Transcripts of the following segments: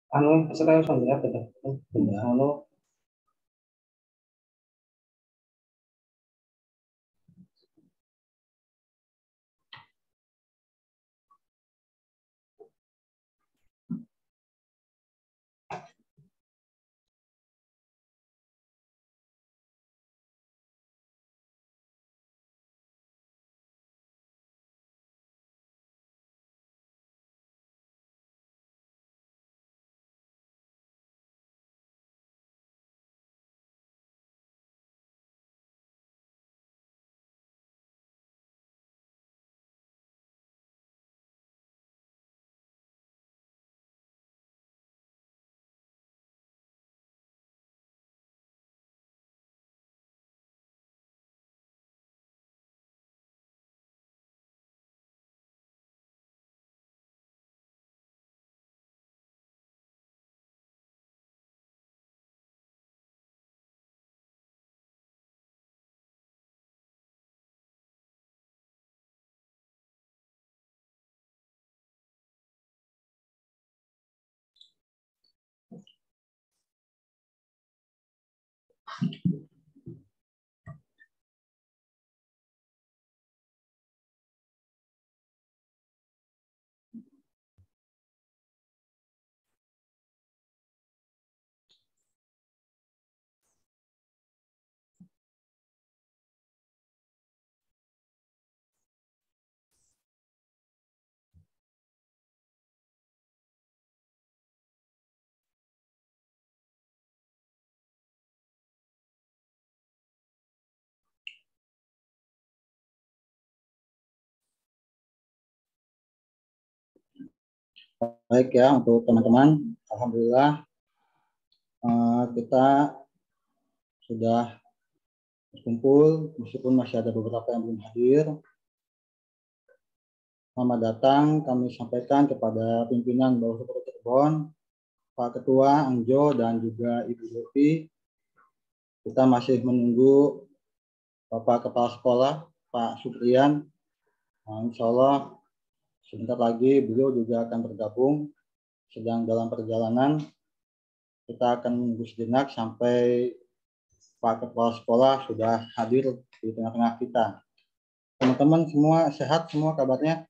Anu, saya sudah betul. Anu, baik ya untuk teman-teman. Alhamdulillah kita sudah berkumpul meskipun masih ada beberapa yang belum hadir. Selamat datang kami sampaikan kepada pimpinan Bawaslu Cirebon, Pak Ketua Angjo dan juga Ibu Devi. Kita masih menunggu Bapak Kepala Sekolah Pak Supriyan. Insya Allah sebentar lagi beliau juga akan bergabung. Sedang dalam perjalanan, kita akan menunggu sejenak sampai Pak Kepala Sekolah sudah hadir di tengah-tengah kita. Teman-teman semua sehat semua kabarnya?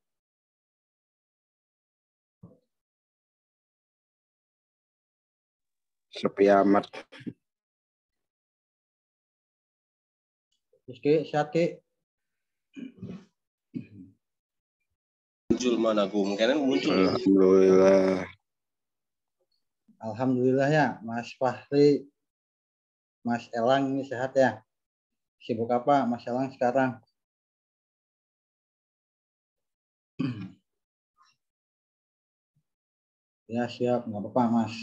Sepi amat. Rizky, sehat Ki? Muncul mana kemungkinan muncul. Alhamdulillah. Alhamdulillah ya, Mas Fahri, Mas Elang ini sehat ya? Sibuk apa Mas Elang sekarang? Ya siap, nggak apa-apa Mas.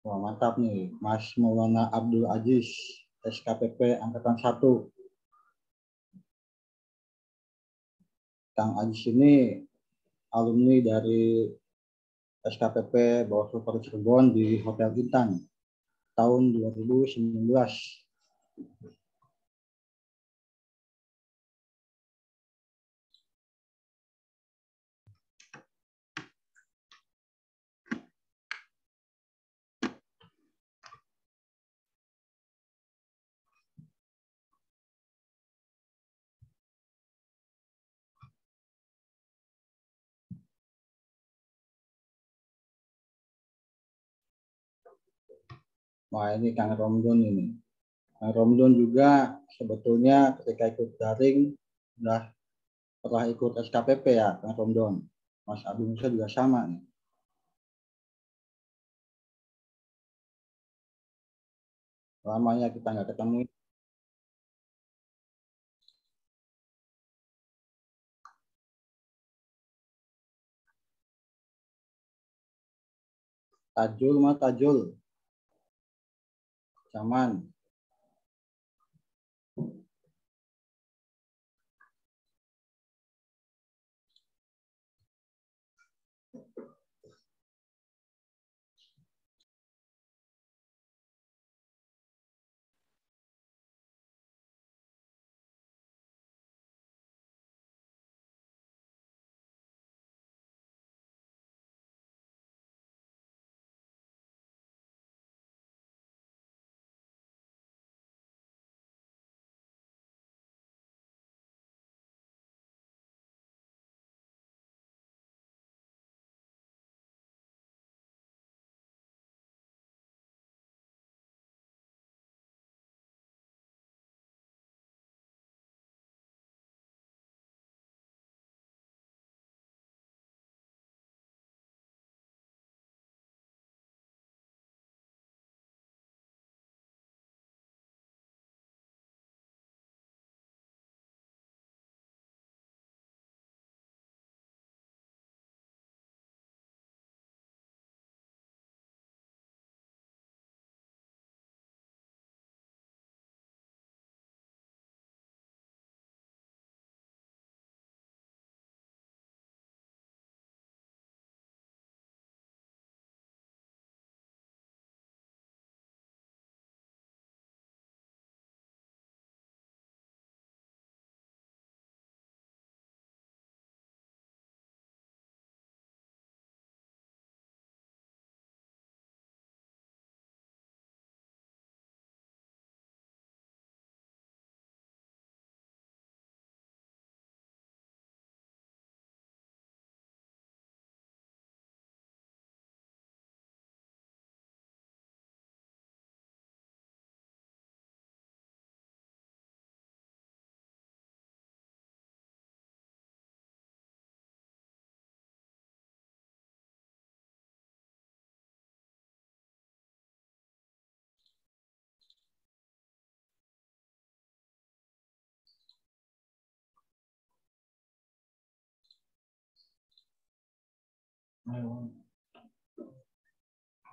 Wah mantap nih, Mas Maulana Abdul Aziz, SKPP Angkatan 1. Kang Aziz ini alumni dari SKPP Bawaslu Kota Cirebon di Hotel Intan tahun 2019. Wah ini Kang Romdon ini. Kang Romdon juga sebetulnya ketika ikut daring sudah pernah ikut SKPP ya Kang Romdon. Mas Abdul Musa juga sama nih. Lamanya kita nggak ketemu. Tajul mah Tajul. Zaman.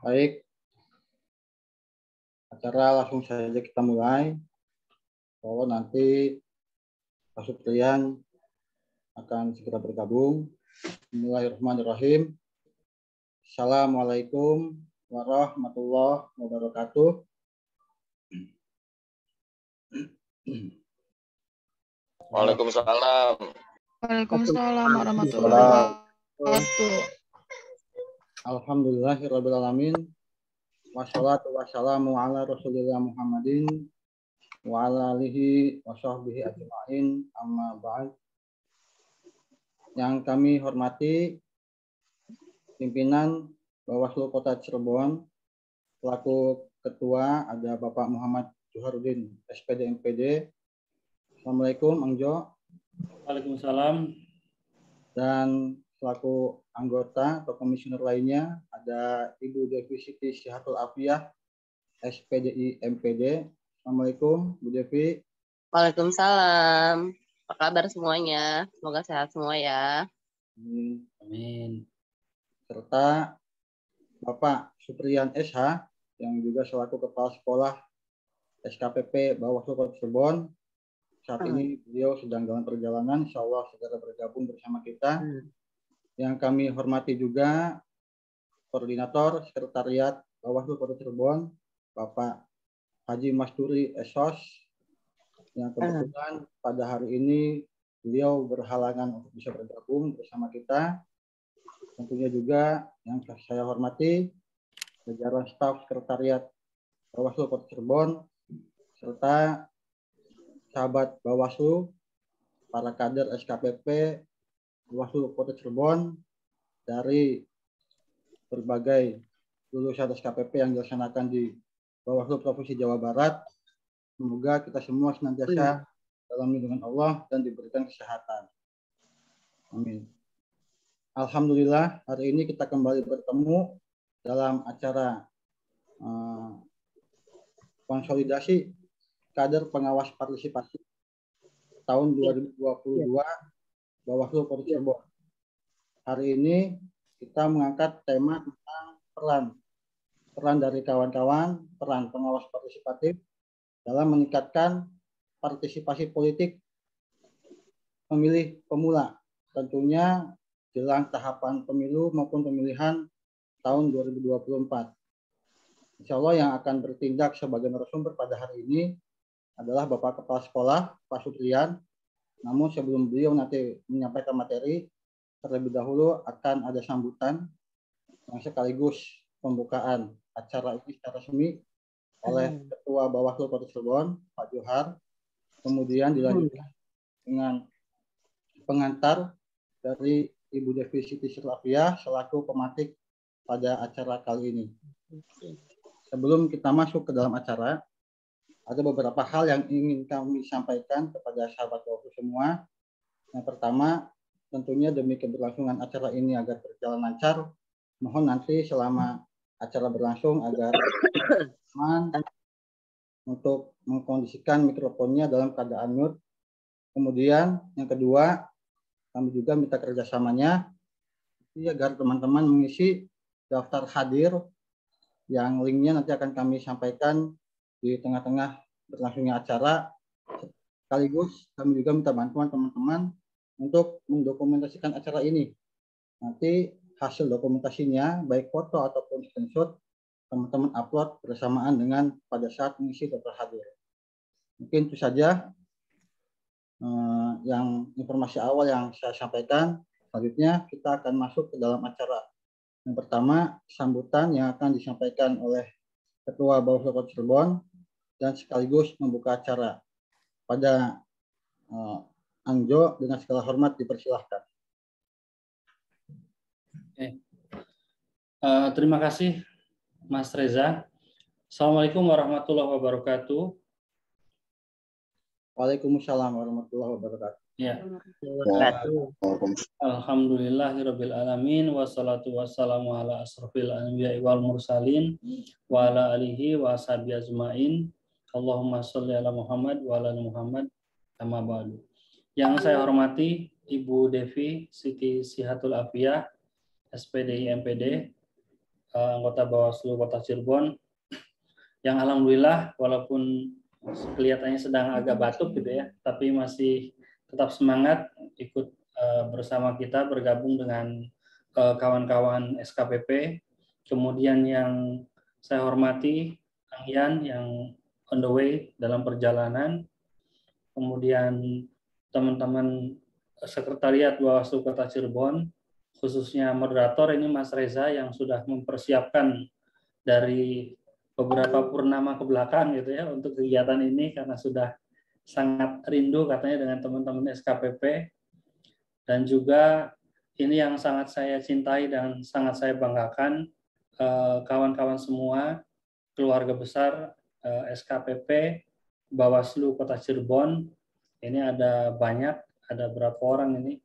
Baik, acara langsung saja kita mulai. Kalau nanti Pak Supriyan akan segera bergabung. Bismillahirrahmanirrahim. Assalamualaikum warahmatullahi wabarakatuh. Waalaikumsalam. Waalaikumsalam warahmatullahi wabarakatuh. Alhamdulillahirrabbilalamin. Wassalatu wassalamu ala rasulillah Muhammadin wa ala alihi wa sahbihi ajma'in, amma ba'd. Yang kami hormati pimpinan Bawaslu Kota Cirebon, selaku ketua ada Bapak Muhammad Juharudin, SPD MPD. Assalamualaikum, Angjo. Waalaikumsalam. Dan selaku anggota atau komisioner lainnya ada Ibu Devi Siti Sihatul Afiyah, SPDI MPD. Assalamualaikum, Bu Devi. Waalaikumsalam. Apa kabar semuanya? Semoga sehat semua ya. Amin. Serta Bapak Supriyan SH yang juga selaku Kepala Sekolah SKPP Bawaslu Kota Cirebon. Saat ini beliau sedang dalam perjalanan, insya Allah segera bergabung bersama kita. Yang kami hormati juga Koordinator Sekretariat Bawaslu Kota Cirebon, Bapak Haji Masturi Esos, yang kebetulan pada hari ini beliau berhalangan untuk bisa bergabung bersama kita. Tentunya juga yang saya hormati jajaran staf Sekretariat Bawaslu Kota Cirebon, serta sahabat Bawaslu, para kader SKPP Bawaslu Kota Cirebon dari berbagai lulusan SKPP yang dilaksanakan di Bawaslu Provinsi Jawa Barat. Semoga kita semua senantiasa dalam lindungan Allah dan diberikan kesehatan. Amin. Alhamdulillah, hari ini kita kembali bertemu dalam acara konsolidasi kader pengawas partisipasi tahun 2022 Bawaslu Kota Cirebon. Hari ini kita mengangkat tema tentang peran dari kawan-kawan, peran pengawas partisipatif dalam meningkatkan partisipasi politik pemilih pemula, tentunya jelang tahapan pemilu maupun pemilihan tahun 2024. Insya Allah yang akan bertindak sebagai narasumber pada hari ini adalah Bapak Kepala Sekolah, Pak Supriyan. Namun sebelum beliau nanti menyampaikan materi, terlebih dahulu akan ada sambutan yang sekaligus pembukaan acara ini secara resmi oleh Ketua Bawaslu Kota Cirebon, Pak Johar. Kemudian dilanjutkan dengan pengantar dari Ibu Devi Siti Afiyah selaku pematik pada acara kali ini. Sebelum kita masuk ke dalam acara, ada beberapa hal yang ingin kami sampaikan kepada sahabat Bawaslu semua. Yang pertama, tentunya demi keberlangsungan acara ini agar berjalan lancar, mohon nanti selama acara berlangsung agar aman untuk mengkondisikan mikrofonnya dalam keadaan mute. Kemudian yang kedua, kami juga minta kerjasamanya agar teman-teman mengisi daftar hadir yang linknya nanti akan kami sampaikan di tengah-tengah berlangsungnya acara. Sekaligus kami juga minta bantuan teman-teman untuk mendokumentasikan acara ini. Nanti hasil dokumentasinya, baik foto ataupun screenshot, teman-teman upload bersamaan dengan pada saat mengisi daftar hadir. Mungkin itu saja yang informasi awal yang saya sampaikan. Selanjutnya kita akan masuk ke dalam acara. Yang pertama, sambutan yang akan disampaikan oleh Ketua Bawaslu Kota Cirebon dan sekaligus membuka acara. Pada Angjo dengan segala hormat dipersilahkan. Terima kasih Mas Reza. Assalamualaikum warahmatullahi wabarakatuh. Waalaikumsalam warahmatullahi wabarakatuh. Ya. Alhamdulillahirabbil alamin wassalatu wassalamu ala asrofil anbiya'i wal mursalin wa ala alihi wa ashabihi ajmain. Allahumma sholli ala Muhammad wa ala Muhammad amma ba'du. Yang saya hormati Ibu Devi Siti Sihatul Afiyah, SPDI MPD, anggota Bawaslu Kota Cirebon, yang alhamdulillah walaupun kelihatannya sedang agak batuk gitu ya, tapi masih tetap semangat ikut bersama kita bergabung dengan kawan-kawan SKPP. Kemudian yang saya hormati Kang Yan yang on the way dalam perjalanan. Kemudian teman-teman sekretariat Bawaslu Kota Cirebon, khususnya moderator ini Mas Reza yang sudah mempersiapkan dari beberapa purnama ke belakang gitu ya untuk kegiatan ini karena sudah sangat rindu katanya dengan teman-teman SKPP. Dan juga ini yang sangat saya cintai dan sangat saya banggakan, kawan-kawan semua, keluarga besar SKPP Bawaslu Kota Cirebon, ini ada banyak, ada berapa orang ini,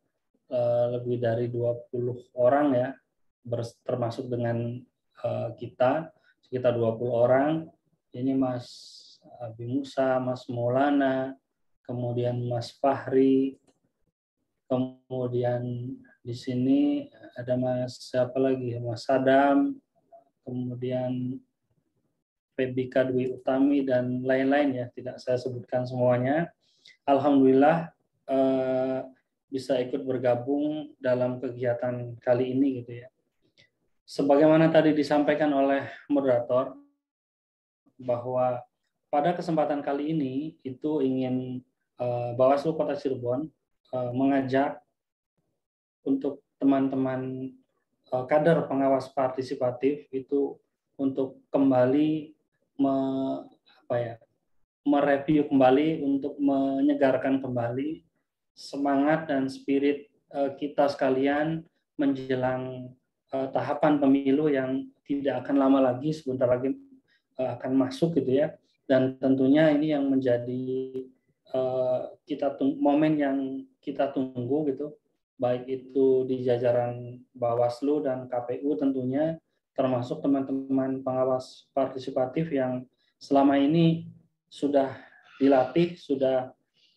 lebih dari 20 orang ya, termasuk dengan kita, sekitar 20 orang. Ini Mas Abi Musa, Mas Maulana, kemudian Mas Fahri, kemudian di sini ada Mas siapa lagi, Mas Sadam, kemudian Febika Dwi Utami dan lain-lain ya, tidak saya sebutkan semuanya. Alhamdulillah bisa ikut bergabung dalam kegiatan kali ini gitu ya. Sebagaimana tadi disampaikan oleh moderator bahwa pada kesempatan kali ini itu ingin Bawaslu Kota Cirebon mengajak untuk teman-teman kader pengawas partisipatif itu untuk kembali mereview kembali, untuk menyegarkan kembali semangat dan spirit kita sekalian menjelang tahapan pemilu yang tidak akan lama lagi, sebentar lagi akan masuk gitu ya. Dan tentunya ini yang menjadi momen yang kita tunggu gitu, baik itu di jajaran Bawaslu dan KPU tentunya, termasuk teman-teman pengawas partisipatif yang selama ini sudah dilatih, sudah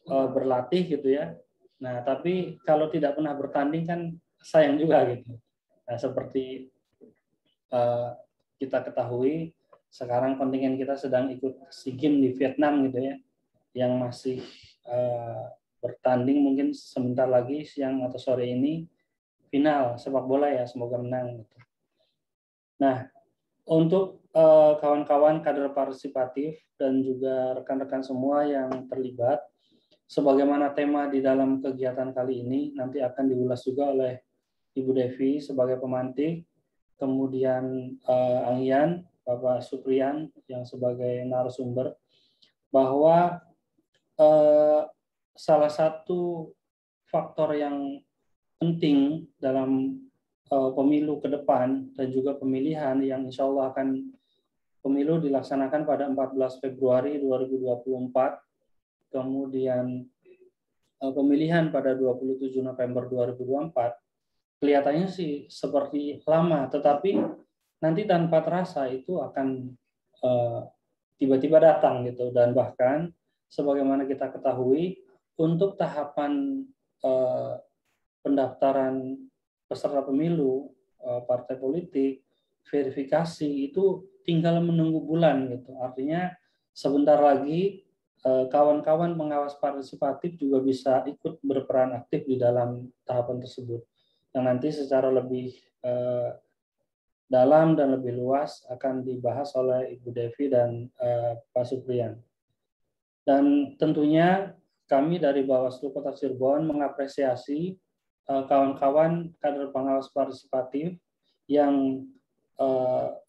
berlatih gitu ya. Nah, tapi kalau tidak pernah bertanding kan sayang juga gitu. Nah, seperti kita ketahui, sekarang kontingen kita sedang ikut SEA Games di Vietnam gitu ya, yang masih bertanding mungkin sebentar lagi siang atau sore ini final sepak bola ya, semoga menang gitu. Nah, untuk kawan-kawan kader partisipatif dan juga rekan-rekan semua yang terlibat, sebagaimana tema di dalam kegiatan kali ini nanti akan diulas juga oleh Ibu Devi sebagai pemantik, kemudian Angyan, Bapak Supriyan yang sebagai narasumber, bahwa salah satu faktor yang penting dalam pemilu ke depan dan juga pemilihan yang insya Allah akan pemilu dilaksanakan pada 14 Februari 2024, kemudian pemilihan pada 27 November 2024, kelihatannya sih seperti lama, tetapi nanti tanpa terasa itu akan tiba-tiba datang gitu. Dan bahkan sebagaimana kita ketahui, untuk tahapan pendaftaran peserta pemilu, partai politik, verifikasi itu tinggal menunggu bulan gitu. Artinya sebentar lagi kawan-kawan pengawas partisipatif juga bisa ikut berperan aktif di dalam tahapan tersebut, yang nanti secara lebih dalam dan lebih luas akan dibahas oleh Ibu Devi dan Pak Supriyan. Dan tentunya kami dari Bawaslu Kota Cirebon mengapresiasi kawan-kawan kader pengawas partisipatif yang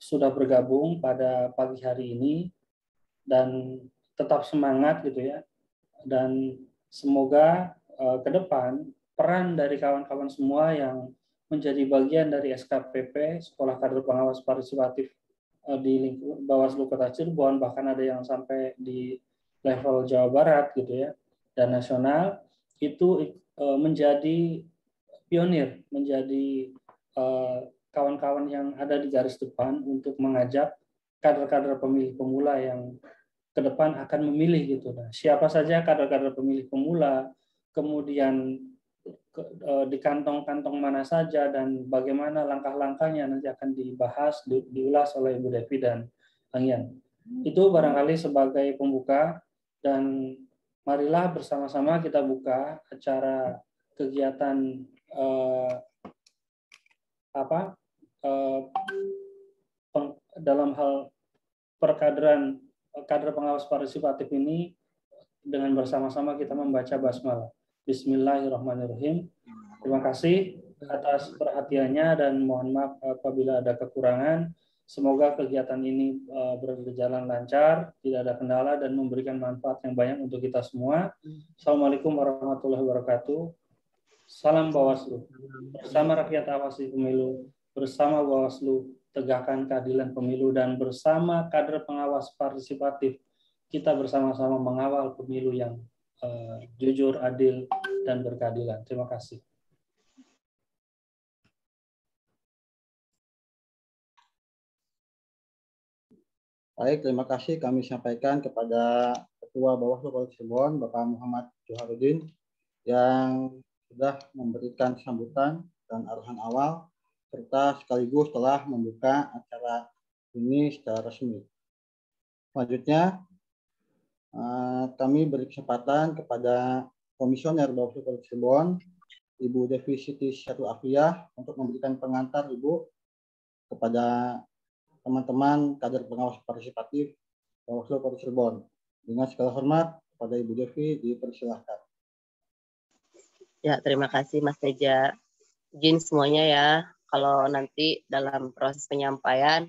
sudah bergabung pada pagi hari ini dan tetap semangat gitu ya. Dan semoga ke depan peran dari kawan-kawan semua yang menjadi bagian dari SKPP, Sekolah Kader Pengawas Partisipatif di lingkup Bawaslu Kota Cirebon, bahkan ada yang sampai di level Jawa Barat gitu ya, dan nasional, itu menjadi pionir, menjadi kawan-kawan yang ada di garis depan untuk mengajak kader-kader pemilih pemula yang ke depan akan memilih gitu. Nah, siapa saja kader-kader pemilih pemula, kemudian di kantong-kantong mana saja dan bagaimana langkah-langkahnya nanti akan dibahas, diulas oleh Ibu Devi dan Kang Yan. Itu barangkali sebagai pembuka, dan marilah bersama-sama kita buka acara kegiatan dalam hal perkaderan kader pengawas partisipatif ini dengan bersama-sama kita membaca basmalah. Bismillahirrahmanirrahim. Terima kasih atas perhatiannya dan mohon maaf apabila ada kekurangan. Semoga kegiatan ini berjalan lancar, tidak ada kendala dan memberikan manfaat yang banyak untuk kita semua. Assalamualaikum warahmatullahi wabarakatuh. Salam Bawaslu. Bersama rakyat awasi pemilu, bersama Bawaslu tegakkan keadilan pemilu, dan bersama kader pengawas partisipatif kita bersama-sama mengawal pemilu yang jujur, adil, dan berkeadilan. Terima kasih. Baik, terima kasih kami sampaikan kepada Ketua Bawaslu Kota Cirebon, Bapak Muhammad Joharudin, yang sudah memberikan sambutan dan arahan awal, serta sekaligus telah membuka acara ini secara resmi. Selanjutnya, kami beri kesempatan kepada Komisioner Bawaslu Kota Cirebon, Ibu Devi Siti Syahrul Afiyah, untuk memberikan pengantar Ibu kepada teman-teman kader pengawas partisipatif Bawaslu Kota Cirebon. Dengan segala hormat kepada Ibu Devi, dipersilahkan. Ya, terima kasih Mas Teja. Izin semuanya ya, kalau nanti dalam proses penyampaian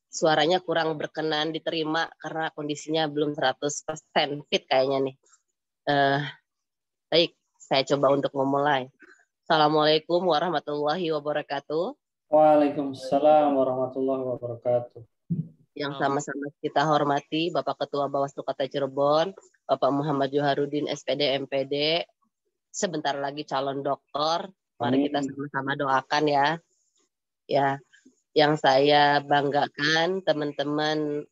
suaranya kurang berkenan diterima karena kondisinya belum 100% fit kayaknya nih. Baik, saya coba untuk memulai. Assalamualaikum warahmatullahi wabarakatuh. Waalaikumsalam warahmatullahi wabarakatuh. Yang sama-sama kita hormati Bapak Ketua Bawaslu Kota Cirebon, Bapak Muhammad Joharudin SPD MPD, sebentar lagi calon doktor. Mari kita sama-sama doakan ya. Ya, yang saya banggakan teman-teman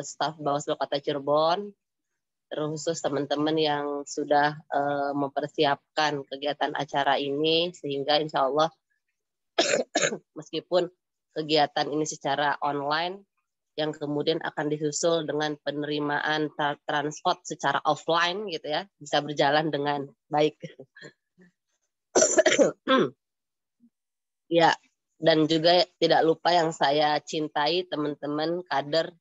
staf Bawaslu Kota Cirebon, terkhusus teman-teman yang sudah mempersiapkan kegiatan acara ini, sehingga insya Allah meskipun kegiatan ini secara online, yang kemudian akan disusul dengan penerimaan transport secara offline gitu ya, bisa berjalan dengan baik. Ya, dan juga tidak lupa yang saya cintai teman-teman kader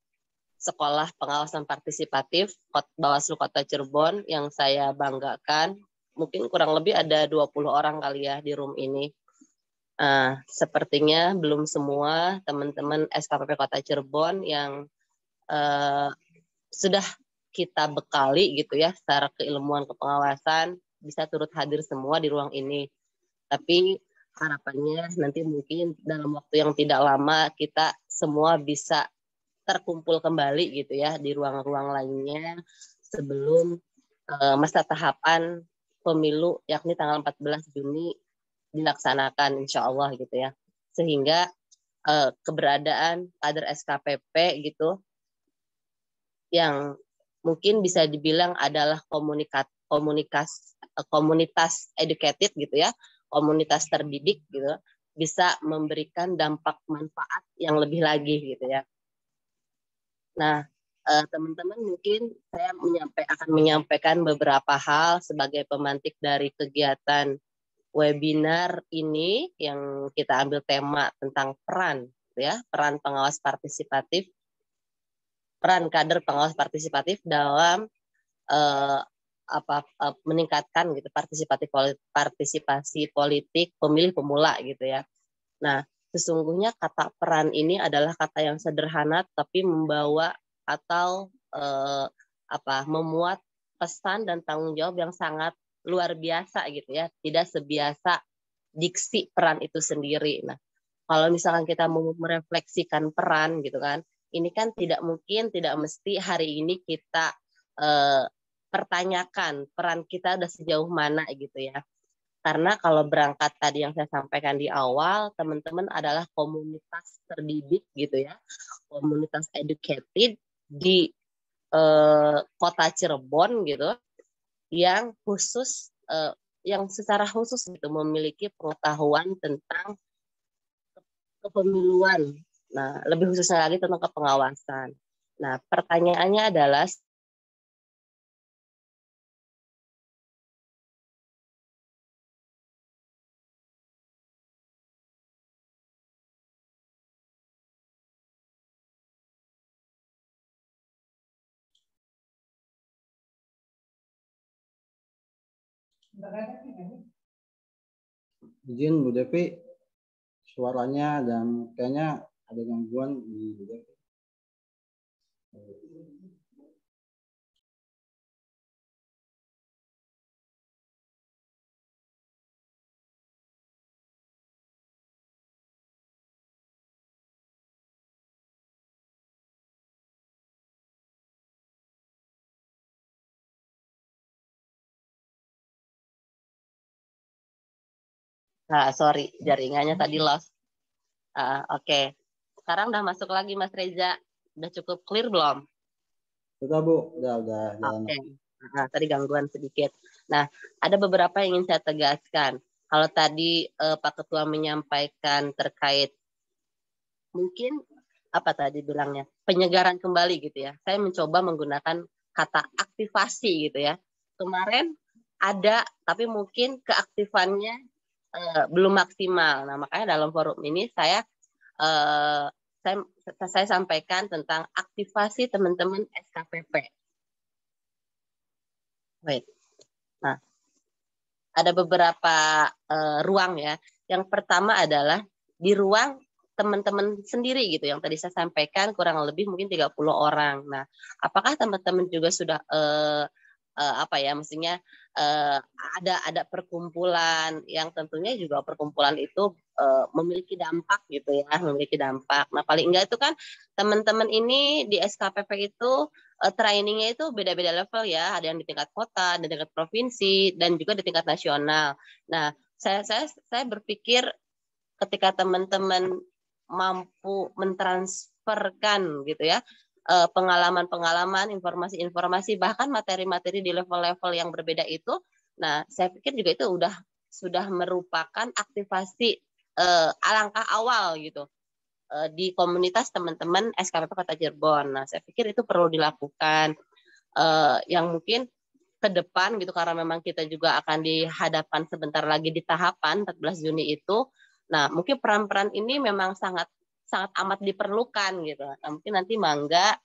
Sekolah Pengawasan Partisipatif Bawaslu Kota Cirebon yang saya banggakan. Mungkin kurang lebih ada 20 orang kali ya di room ini. Sepertinya belum semua teman-teman SKPP Kota Cirebon yang sudah kita bekali gitu ya secara keilmuan kepengawasan bisa turut hadir semua di ruang ini. Tapi harapannya nanti mungkin dalam waktu yang tidak lama kita semua bisa terkumpul kembali gitu ya di ruang-ruang lainnya sebelum masa tahapan pemilu yakni tanggal 14 Juni dilaksanakan insya Allah gitu ya, sehingga keberadaan kader SKPP gitu yang mungkin bisa dibilang adalah komunitas educated gitu ya, komunitas terdidik gitu, bisa memberikan dampak manfaat yang lebih lagi gitu ya. Nah, teman-teman mungkin saya akan menyampaikan beberapa hal sebagai pemantik dari kegiatan webinar ini yang kita ambil tema tentang peran, ya, peran pengawas partisipatif, peran kader pengawas partisipatif dalam meningkatkan gitu partisipasi politik pemilih pemula gitu ya. Nah, sesungguhnya kata peran ini adalah kata yang sederhana tapi membawa atau memuat pesan dan tanggung jawab yang sangat luar biasa gitu ya, tidak sebiasa diksi peran itu sendiri. Nah, kalau misalkan kita mau merefleksikan peran gitu kan, ini kan tidak mesti hari ini kita pertanyakan peran kita udah sejauh mana gitu ya. Karena kalau berangkat tadi yang saya sampaikan di awal, teman-teman adalah komunitas terdidik gitu ya, komunitas educated di Kota Cirebon gitu, yang khusus yang secara khusus gitu memiliki pengetahuan tentang kepemiluan. Nah, lebih khususnya lagi tentang kepengawasan. Nah, pertanyaannya adalah Izin Bu Devi, suaranya dan kayaknya ada gangguan di Bu Devi. sorry, jaringannya tadi lost. Oke. Sekarang udah masuk lagi Mas Reza. Udah cukup clear belum? Sudah Bu, udah jalan. Oke. Nah, tadi gangguan sedikit. Nah, ada beberapa yang ingin saya tegaskan. Kalau tadi Pak Ketua menyampaikan terkait mungkin apa tadi bilangnya penyegaran kembali gitu ya. Saya mencoba menggunakan kata aktivasi gitu ya. Kemarin ada tapi mungkin keaktifannya belum maksimal. Nah, makanya dalam forum ini saya sampaikan tentang aktivasi teman-teman SKPP. Wait. Nah, ada beberapa ruang ya. Yang pertama adalah di ruang teman-teman sendiri gitu yang tadi saya sampaikan kurang lebih mungkin 30 orang. Nah, apakah teman-teman juga sudah mestinya ada perkumpulan yang tentunya juga perkumpulan itu memiliki dampak gitu ya, memiliki dampak. Nah, paling enggak itu kan teman-teman ini di SKPP itu trainingnya itu beda-beda level ya, ada yang di tingkat kota, di tingkat provinsi, dan juga di tingkat nasional. Nah, saya berpikir ketika teman-teman mampu mentransferkan gitu ya pengalaman-pengalaman, informasi-informasi, bahkan materi-materi di level-level yang berbeda itu, nah saya pikir juga itu sudah merupakan aktivasi alangkah awal gitu di komunitas teman-teman SKPP Kota Cirebon. Nah saya pikir itu perlu dilakukan yang mungkin ke depan gitu karena memang kita juga akan dihadapkan sebentar lagi di tahapan 14 Juni itu. Nah mungkin peran-peran ini memang sangat amat diperlukan gitu. Nah, mungkin nanti Mangga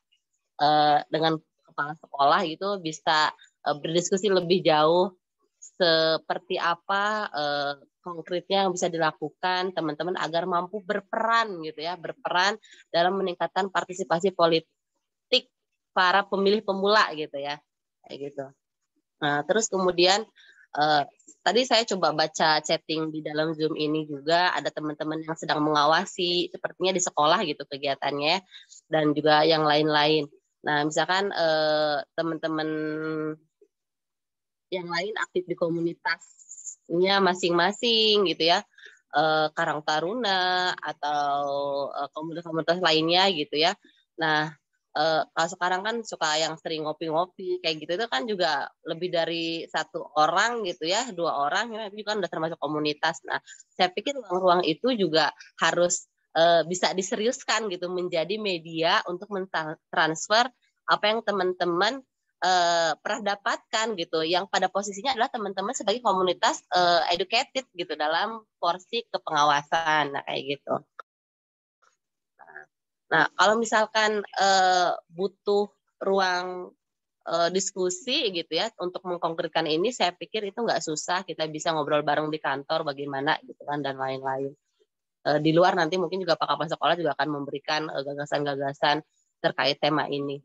dengan kepala sekolah gitu bisa berdiskusi lebih jauh seperti apa konkretnya yang bisa dilakukan teman-teman agar mampu berperan gitu ya, berperan dalam meningkatkan partisipasi politik para pemilih pemula gitu ya, kayak gitu. Nah, terus kemudian tadi saya coba baca chatting di dalam Zoom ini juga ada teman-teman yang sedang mengawasi sepertinya di sekolah gitu kegiatannya dan juga yang lain-lain. Nah, misalkan teman-teman yang lain aktif di komunitasnya masing-masing gitu ya, Karang Taruna atau komunitas-komunitas lainnya gitu ya. Nah, kalau sekarang kan suka yang sering ngopi-ngopi kayak gitu itu kan juga lebih dari satu orang gitu ya, 2 orang ya, itu kan udah termasuk komunitas. Nah, saya pikir ruang-ruang itu juga harus bisa diseriuskan gitu menjadi media untuk mentransfer apa yang teman-teman pernah dapatkan gitu, yang pada posisinya adalah teman-teman sebagai komunitas educated gitu dalam porsi kepengawasan, nah kayak gitu. Nah, kalau misalkan butuh ruang diskusi gitu ya untuk mengkonkretkan ini, saya pikir itu nggak susah, kita bisa ngobrol bareng di kantor bagaimana gitu kan dan lain-lain. Di luar nanti mungkin juga Pak Kepala Sekolah juga akan memberikan gagasan-gagasan terkait tema ini.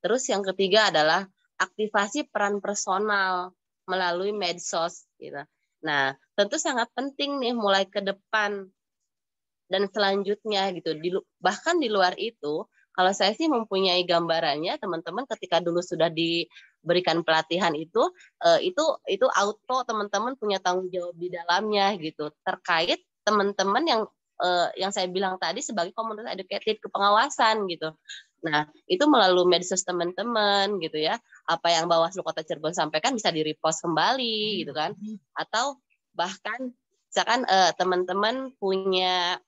Terus yang ketiga adalah aktivasi peran personal melalui medsos gitu. Nah, tentu sangat penting nih mulai ke depan dan selanjutnya gitu. Bahkan di luar itu, kalau saya sih mempunyai gambarannya, teman-teman ketika dulu sudah diberikan pelatihan itu auto teman-teman punya tanggung jawab di dalamnya gitu terkait teman-teman yang yang saya bilang tadi sebagai komunitas educated kepengawasan gitu. Nah, itu melalui medsos teman-teman gitu ya. Apa yang Bawaslu Kota Cirebon sampaikan bisa di-repost kembali gitu kan. Atau bahkan misalkan teman-teman punya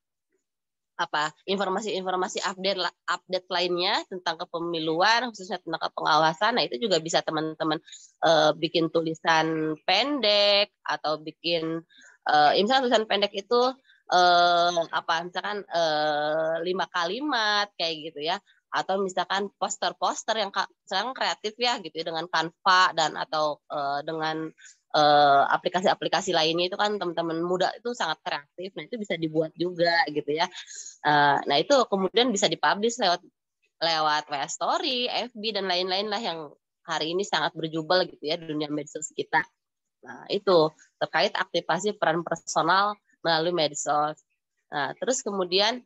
informasi-informasi update lainnya tentang kepemiluan, khususnya tentang kepengawasan. Nah, itu juga bisa teman-teman bikin tulisan pendek atau bikin misalkan tulisan pendek itu misalkan 5 kalimat kayak gitu ya, atau misalkan poster-poster yang sekarang kreatif ya gitu ya, dengan Canva dan atau dengan aplikasi-aplikasi lainnya itu kan teman-teman muda itu sangat kreatif. Nah, itu bisa dibuat juga gitu ya. Nah, itu kemudian bisa dipublish lewat WA Story, FB dan lain-lain lah yang hari ini sangat berjubel gitu ya di dunia medsos kita. Nah, itu terkait aktivasi peran personal melalui medsos. Nah, terus kemudian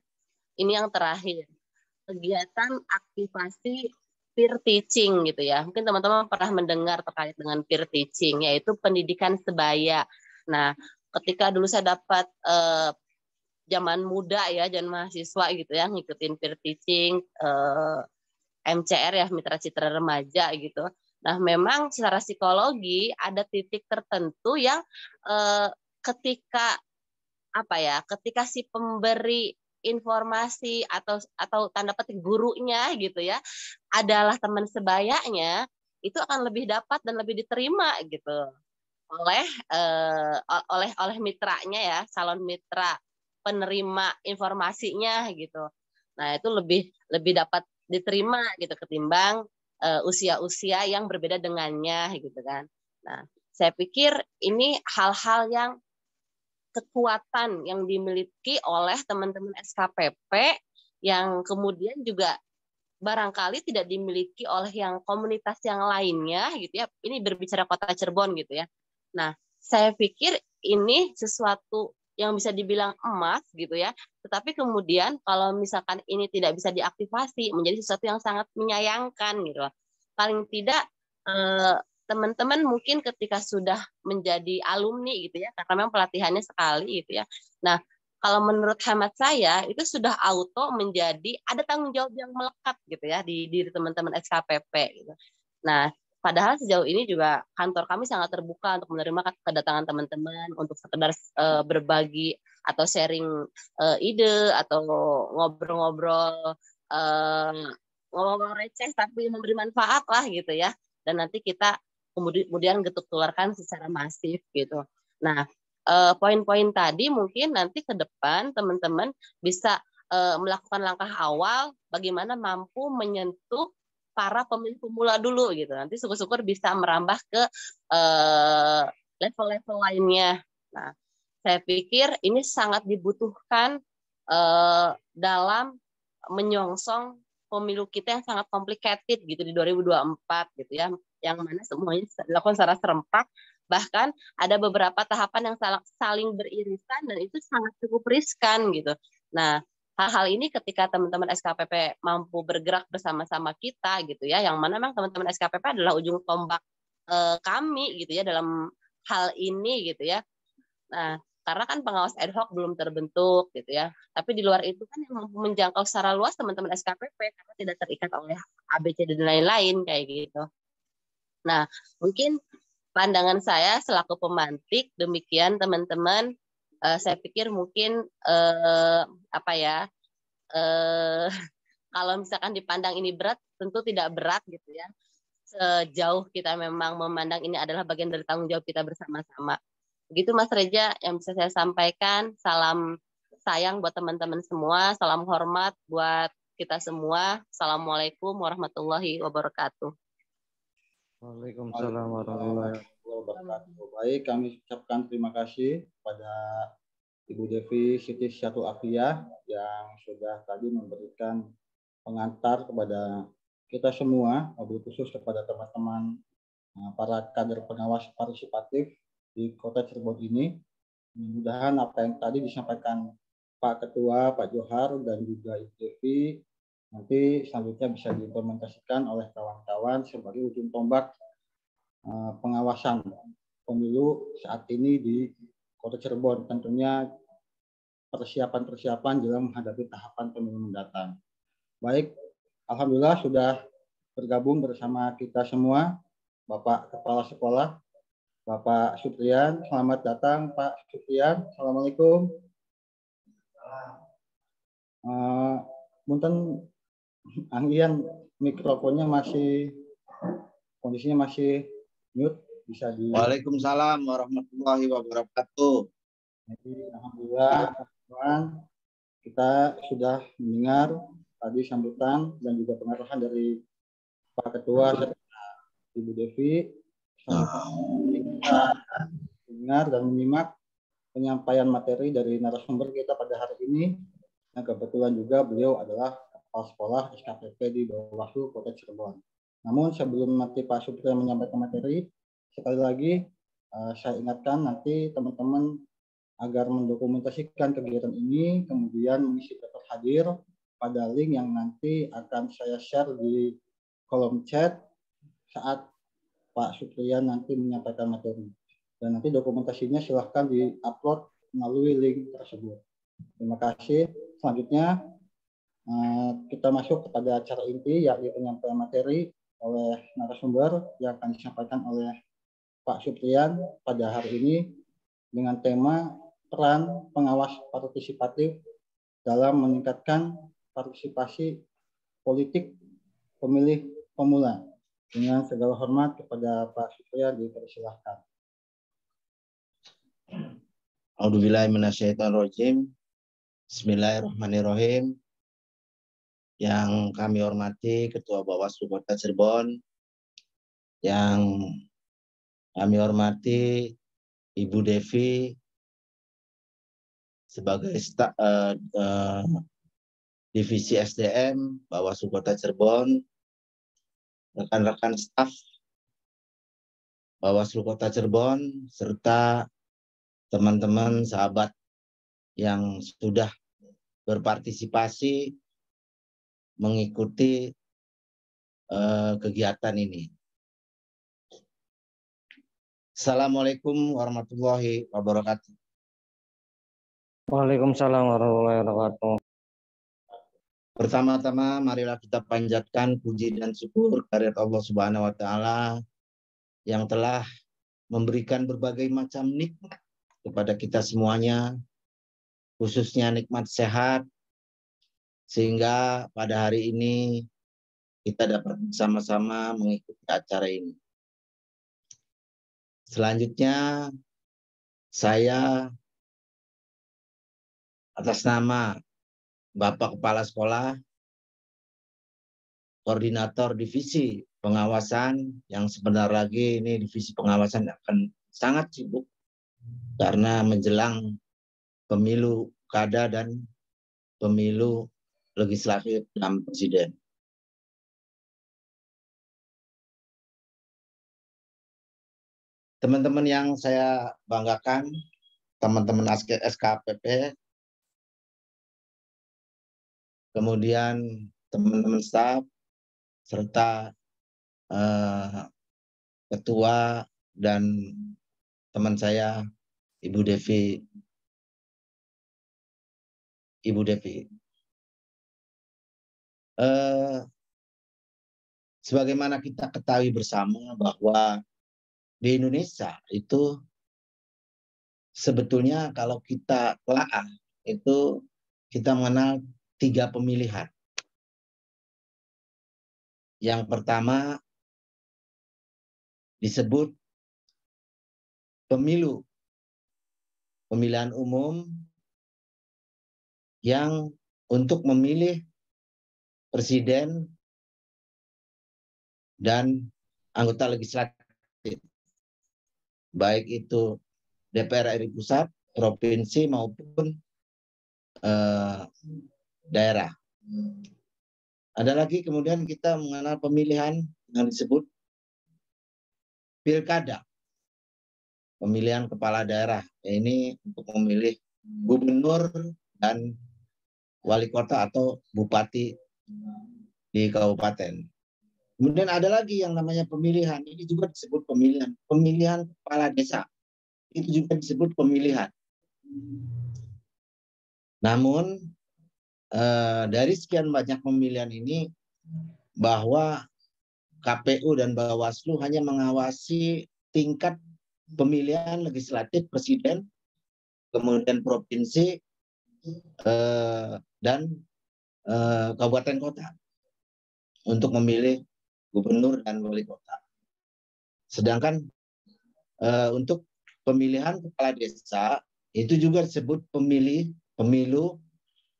ini yang terakhir, kegiatan aktivasi peer teaching gitu ya. Mungkin teman-teman pernah mendengar terkait dengan peer teaching, yaitu pendidikan sebaya. Nah, ketika dulu saya dapat zaman muda ya, zaman mahasiswa gitu ya, ngikutin peer teaching, MCR ya, Mitra Citra Remaja gitu. Nah, memang secara psikologi ada titik tertentu yang ketika ketika si pemberi informasi atau tanda petik gurunya gitu ya adalah teman sebayanya, itu akan lebih dapat dan lebih diterima gitu oleh mitranya ya, calon mitra penerima informasinya gitu. Nah, itu lebih dapat diterima gitu ketimbang usia-usia yang berbeda dengannya gitu kan. Nah, saya pikir ini hal-hal yang kekuatan yang dimiliki oleh teman-teman SKPP yang kemudian juga barangkali tidak dimiliki oleh yang komunitas yang lainnya gitu ya. Ini berbicara Kota Cirebon gitu ya. Nah, saya pikir ini sesuatu yang bisa dibilang emas gitu ya. Tetapi kemudian kalau misalkan ini tidak bisa diaktifasi menjadi sesuatu yang sangat menyayangkan gitu. Paling tidak teman-teman mungkin ketika sudah menjadi alumni gitu ya, karena memang pelatihannya sekali gitu ya. Nah, kalau menurut hemat saya itu sudah auto menjadi ada tanggung jawab yang melekat gitu ya di diri teman-teman SKPP gitu. Nah, padahal sejauh ini juga kantor kami sangat terbuka untuk menerima kedatangan teman-teman untuk sekedar berbagi atau sharing ide atau ngobrol-ngobrol ngomong receh tapi memberi manfaat lah gitu ya. Dan nanti kita kemudian getuk keluarkan secara masif gitu. Nah, poin-poin tadi mungkin nanti ke depan teman-teman bisa melakukan langkah awal bagaimana mampu menyentuh para pemilih pemula dulu gitu. Nanti syukur-syukur bisa merambah ke level-level lainnya. Nah, saya pikir ini sangat dibutuhkan dalam menyongsong pemilu kita yang sangat complicated gitu di 2024 gitu ya, yang mana semuanya dilakukan secara serempak, bahkan ada beberapa tahapan yang saling beririsan dan itu sangat cukup riskan gitu. Nah, hal-hal ini ketika teman-teman SKPP mampu bergerak bersama-sama kita gitu ya, yang mana memang teman-teman SKPP adalah ujung tombak kami gitu ya dalam hal ini gitu ya. Nah, karena kan pengawas ad hoc belum terbentuk gitu ya. Tapi di luar itu kan yang mampu menjangkau secara luas teman-teman SKPP karena tidak terikat oleh ABCD dan lain-lain kayak gitu. Nah, mungkin pandangan saya selaku pemantik demikian teman-teman. Saya pikir mungkin kalau misalkan dipandang ini berat, tentu tidak berat gitu ya. Sejauh kita memang memandang ini adalah bagian dari tanggung jawab kita bersama-sama. Begitu Mas Reja yang bisa saya sampaikan. Salam sayang buat teman-teman semua. Salam hormat buat kita semua. Assalamualaikum warahmatullahi wabarakatuh. Waalaikumsalam warahmatullahi wabarakatuh. Baik, kami ucapkan terima kasih kepada Ibu Devi Siti Syatul Afiyah yang sudah tadi memberikan pengantar kepada kita semua, wabil khusus kepada teman-teman para kader pengawas partisipatif di Kota Cirebon ini. Mudah-mudahan apa yang tadi disampaikan Pak Ketua, Pak Johar, dan juga Ibu Devi nanti selanjutnya bisa diimplementasikan oleh kawan-kawan sebagai ujung tombak pengawasan pemilu saat ini di Kota Cirebon. Tentunya persiapan-persiapan dalam menghadapi tahapan pemilu mendatang. Baik, alhamdulillah sudah bergabung bersama kita semua, Bapak Kepala Sekolah, Bapak Supriyan. Selamat datang Pak Supriyan. Assalamualaikum. Punten Anggian mikrofonnya kondisinya masih mute, bisa di. Waalaikumsalam warahmatullahi wabarakatuh. Jadi, alhamdulillah teman-teman, kita sudah mendengar tadi sambutan dan juga pengarahan dari Pak Ketua serta Ibu Devi. Kita dengar dan menyimak penyampaian materi dari narasumber kita pada hari ini. Nah, kebetulan juga beliau adalah kepala sekolah SKPP di Bawaslu Kota Cirebon. Namun sebelum nanti Pak Supriyan menyampaikan materi, sekali lagi saya ingatkan nanti teman-teman agar mendokumentasikan kegiatan ini, kemudian mengisi paper hadir pada link yang nanti akan saya share di kolom chat saat Pak Supriyan nanti menyampaikan materi. Dan nanti dokumentasinya silahkan di-upload melalui link tersebut. Terima kasih. Selanjutnya kita masuk kepada acara inti, yakni penyampaian materi oleh narasumber yang akan disampaikan oleh Pak Supriyan pada hari ini dengan tema peran pengawas partisipatif dalam meningkatkan partisipasi politik pemilih pemula. Dengan segala hormat kepada Pak Supriyan, dipersilahkan. A'udzubillahi minasyaitonirrajim. Bismillahirrahmanirrahim. Yang kami hormati Ketua Bawaslu Kota Cirebon, yang kami hormati Ibu Devi sebagai Divisi SDM Bawaslu Kota Cirebon, rekan-rekan staf Bawaslu Kota Cirebon, serta teman-teman sahabat yang sudah berpartisipasi mengikuti kegiatan ini. Assalamualaikum warahmatullahi wabarakatuh. Waalaikumsalam warahmatullahi wabarakatuh. Pertama-tama marilah kita panjatkan puji dan syukur kehadirat Allah Subhanahu wa taala yang telah memberikan berbagai macam nikmat kepada kita semuanya, khususnya nikmat sehat, sehingga pada hari ini kita dapat bersama-sama mengikuti acara ini. Selanjutnya, saya atas nama Bapak Kepala Sekolah, Koordinator Divisi Pengawasan, yang sebentar lagi ini Divisi Pengawasan akan sangat sibuk karena menjelang pemilu kada dan pemilu legislatif dan presiden. Teman-teman yang saya banggakan, teman-teman SKPP, kemudian teman-teman staf, serta ketua dan teman saya, Ibu Devi. Sebagaimana kita ketahui bersama bahwa di Indonesia itu sebetulnya kalau kita telaah itu kita mengenal 3 pemilihan. Yang pertama disebut pemilihan umum yang untuk memilih presiden dan anggota legislatif, baik itu DPR RI pusat, provinsi maupun daerah. Ada lagi kemudian kita mengenal pemilihan yang disebut pilkada, pemilihan kepala daerah. Ini untuk memilih gubernur dan wali kota atau bupati di kabupaten. Kemudian ada lagi yang namanya pemilihan, ini juga disebut pemilihan kepala desa. Itu juga disebut pemilihan. Namun dari sekian banyak pemilihan ini bahwa KPU dan Bawaslu hanya mengawasi tingkat pemilihan legislatif presiden, kemudian provinsi dan kabupaten kota untuk memilih gubernur dan wali kota. Sedangkan untuk pemilihan kepala desa itu juga disebut pemilu,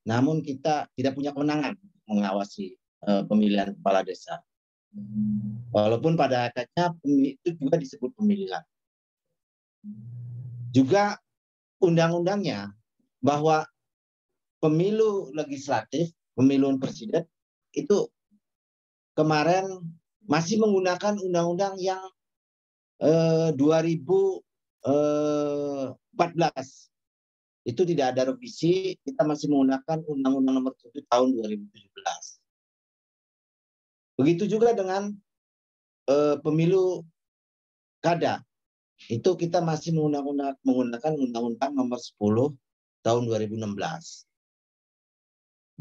namun kita tidak punya kewenangan mengawasi pemilihan kepala desa. Walaupun pada hakikatnya itu juga disebut pemilihan. Juga undang-undangnya bahwa pemilu legislatif, pemilu presiden itu kemarin masih menggunakan undang-undang yang 2014. Itu tidak ada revisi, kita masih menggunakan Undang-Undang Nomor 7 tahun 2017. Begitu juga dengan pemilu kada. Itu kita masih menggunakan Undang-Undang Nomor 10 tahun 2016.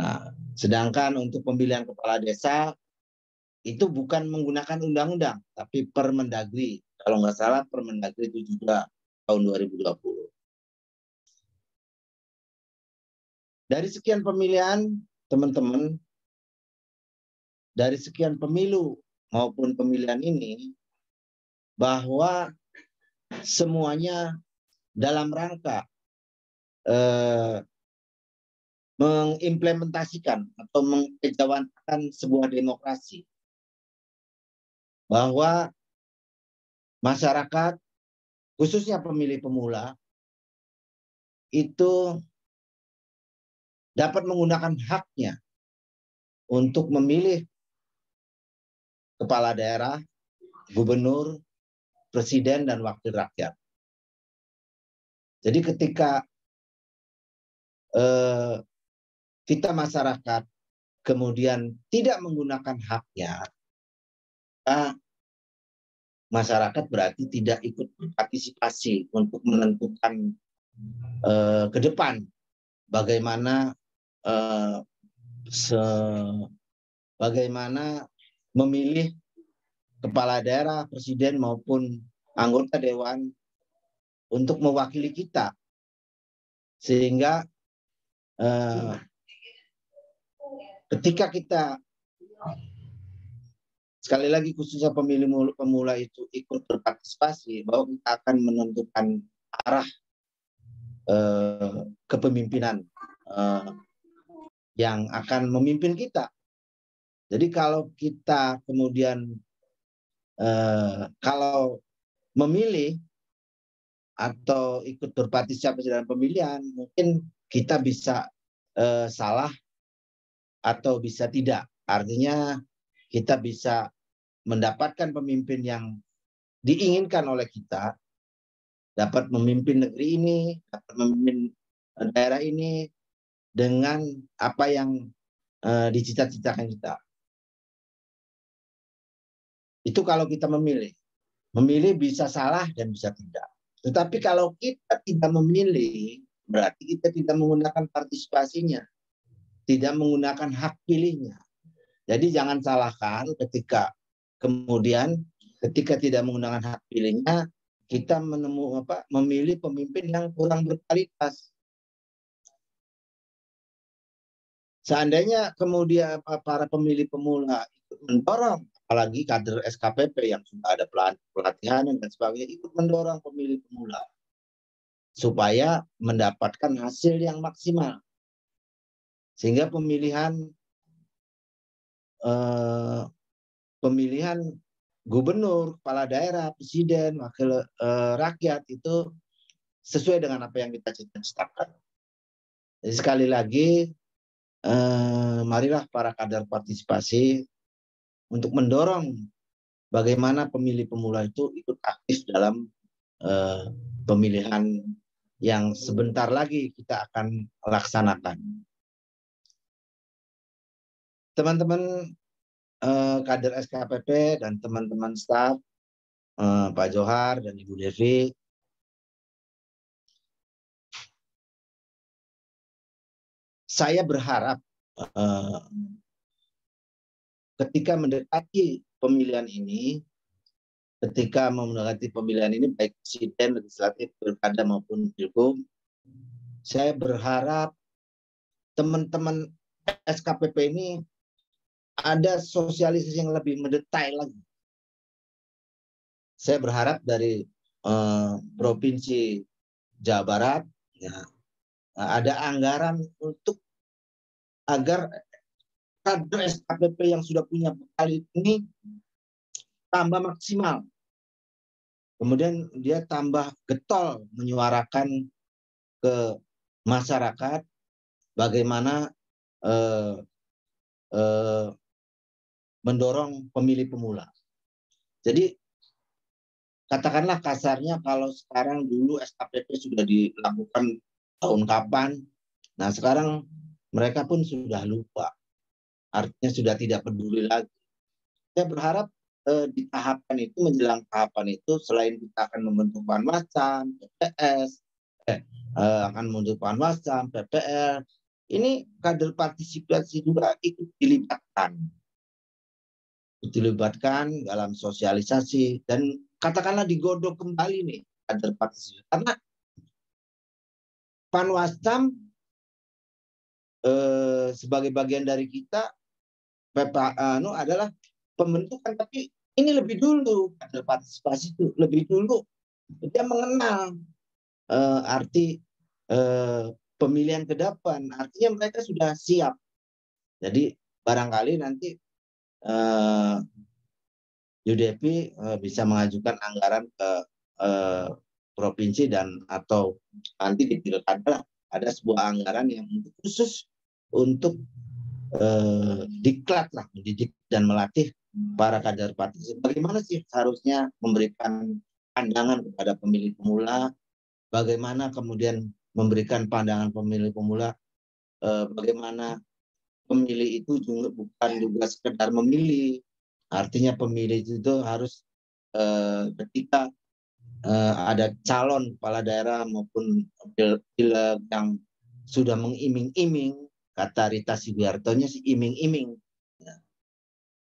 Nah, sedangkan untuk pemilihan kepala desa itu bukan menggunakan undang-undang, tapi Permendagri. Kalau nggak salah Permendagri itu juga tahun 2020. Dari sekian pemilihan, teman-teman, dari sekian pemilu maupun pemilihan ini, bahwa semuanya dalam rangka mengimplementasikan atau mengejawantakan sebuah demokrasi. Bahwa masyarakat, khususnya pemilih pemula, itu dapat menggunakan haknya untuk memilih kepala daerah, gubernur, presiden, dan wakil rakyat. Jadi ketika kita masyarakat kemudian tidak menggunakan haknya, masyarakat berarti tidak ikut berpartisipasi untuk menentukan ke depan bagaimana bagaimana memilih kepala daerah, presiden maupun anggota dewan untuk mewakili kita, sehingga ketika kita sekali lagi khususnya pemilih pemula itu ikut berpartisipasi, bahwa kita akan menentukan arah kepemimpinan yang akan memimpin kita. Jadi kalau kita kemudian kalau memilih atau ikut berpartisipasi dalam pemilihan, mungkin kita bisa salah atau bisa tidak. Artinya kita bisa mendapatkan pemimpin yang diinginkan oleh kita, dapat memimpin negeri ini, dapat memimpin daerah ini dengan apa yang dicita-citakan kita. Itu kalau kita memilih. Memilih bisa salah dan bisa tidak. Tetapi kalau kita tidak memilih, berarti kita tidak menggunakan partisipasinya, tidak menggunakan hak pilihnya. Jadi jangan salahkan ketika kemudian ketika tidak menggunakan hak pilihnya, kita memilih pemimpin yang kurang berkualitas. Seandainya kemudian para pemilih pemula ikut mendorong, apalagi kader SKPP yang sudah ada pelatihan dan sebagainya, ikut mendorong pemilih pemula supaya mendapatkan hasil yang maksimal, sehingga pemilihan gubernur, kepala daerah, presiden, wakil rakyat itu sesuai dengan apa yang kita cita-citakan. Jadi sekali lagi, marilah para kader partisipasi untuk mendorong bagaimana pemilih pemula itu ikut aktif dalam pemilihan yang sebentar lagi kita akan laksanakan. Teman-teman kader SKPP dan teman-teman staf, Pak Johar dan Ibu Devi, saya berharap ketika mendekati pemilihan ini, baik presiden, legislatif, pilkada maupun pilgub, saya berharap teman-teman SKPP ini ada sosialisasi yang lebih mendetail lagi. Saya berharap dari Provinsi Jawa Barat ya, ada anggaran untuk agar kader SKPP yang sudah punya bekal ini tambah maksimal. Kemudian dia tambah getol menyuarakan ke masyarakat bagaimana mendorong pemilih pemula. Jadi katakanlah kasarnya kalau sekarang dulu SKPP sudah dilakukan tahun kapan, nah sekarang mereka pun sudah lupa, artinya sudah tidak peduli lagi. Saya berharap di tahapan itu, menjelang tahapan itu, selain kita akan membentuk Panwascam, PPS, akan membentuk Panwascam, PPL, ini kader partisipasi juga ikut dilibatkan dalam sosialisasi dan katakanlah digodok kembali nih kader partisipasi, karena Panwascam sebagai bagian dari kita adalah pembentukan, tapi ini lebih dulu kader partisipasi itu lebih dulu dia mengenal arti pemilihan ke depan, artinya mereka sudah siap. Jadi barangkali nanti UDP bisa mengajukan anggaran ke provinsi dan atau nanti di pilkada ada sebuah anggaran yang khusus untuk diklat lah, mendidik dan melatih para kader partisipasi. Bagaimana sih seharusnya memberikan pandangan kepada pemilih pemula, bagaimana kemudian memberikan pandangan pemilih pemula, bagaimana pemilih itu juga bukan juga sekedar memilih, artinya pemilih itu harus ketika ada calon kepala daerah maupun pilek yang sudah mengiming-iming, kata Rita Sugiartonya sih iming-iming, ya.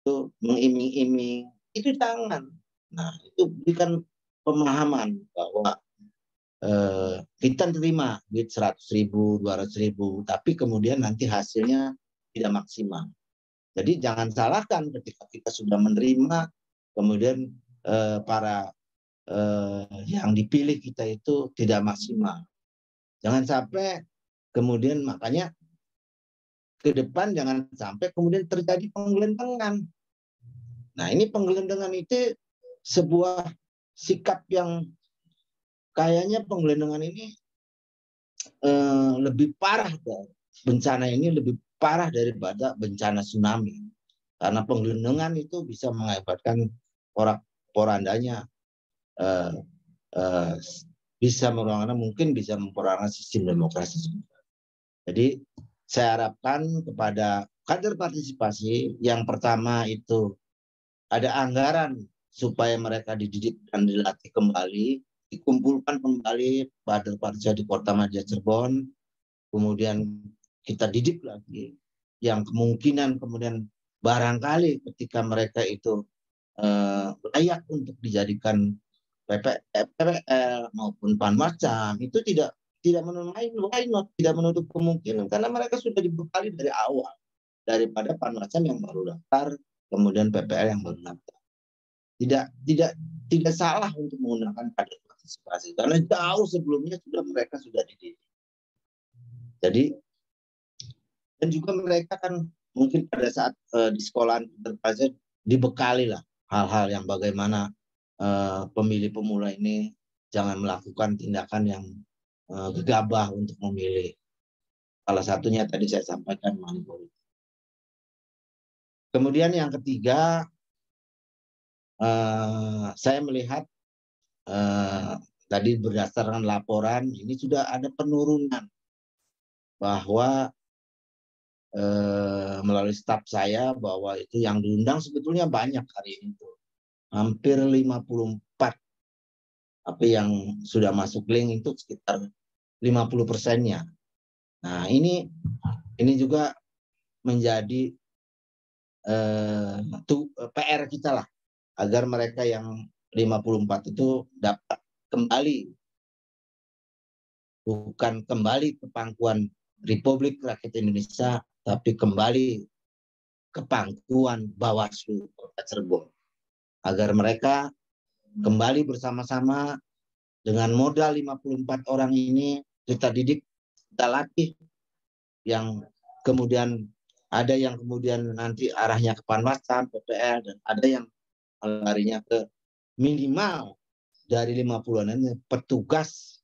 Itu mengiming-iming, itu jangan. Nah, itu berikan pemahaman bahwa kita terima duit 100.000, 200.000, tapi kemudian nanti hasilnya tidak maksimal. Jadi jangan salahkan ketika kita sudah menerima, kemudian para yang dipilih kita itu tidak maksimal. Jangan sampai kemudian, makanya ke depan jangan sampai kemudian terjadi penggelendengan. Nah, ini penggelendengan itu sebuah sikap yang kayaknya penggelendengan ini lebih parah, bencana ini lebih parah daripada bencana tsunami. Karena penggelendengan itu bisa mengakibatkan porak-porandanya, bisa mungkin bisa memporak sistem demokrasi. Jadi saya harapkan kepada kader partisipasi, yang pertama itu ada anggaran supaya mereka dididik dan dilatih kembali, dikumpulkan kembali kader partisipasi di Kota Madia Cirebon, kemudian kita didik lagi, yang kemungkinan kemudian barangkali ketika mereka itu layak untuk dijadikan PPL maupun Panwascam, itu tidak menutup kemungkinan, karena mereka sudah dibekali dari awal, daripada Panwascam yang baru daftar, kemudian PPL yang baru daftar. Tidak salah untuk menggunakan kader partisipasi, karena jauh sebelumnya mereka sudah dididik. Jadi, dan juga mereka kan mungkin pada saat di sekolahan terpelajar dibekali lah hal-hal yang bagaimana pemilih pemula ini jangan melakukan tindakan yang gegabah untuk memilih. Salah satunya tadi saya sampaikan money politik. Kemudian yang ketiga, saya melihat tadi berdasarkan laporan ini sudah ada penurunan, bahwa melalui staf saya bahwa itu yang diundang sebetulnya banyak hari ini tuh. Hampir 54, tapi yang sudah masuk link itu sekitar 50%-nya. Nah, ini juga menjadi PR kita lah, agar mereka yang 54 itu dapat kembali, bukan kembali ke pangkuan Republik Rakyat Indonesia, tapi kembali ke pangkuan Bawaslu Kota Cirebon, agar mereka kembali bersama-sama dengan modal 54 orang ini kita didik, kita latih, yang kemudian ada yang kemudian nanti arahnya ke Panwascam, PPL, dan ada yang larinya ke minimal dari 50-an ini petugas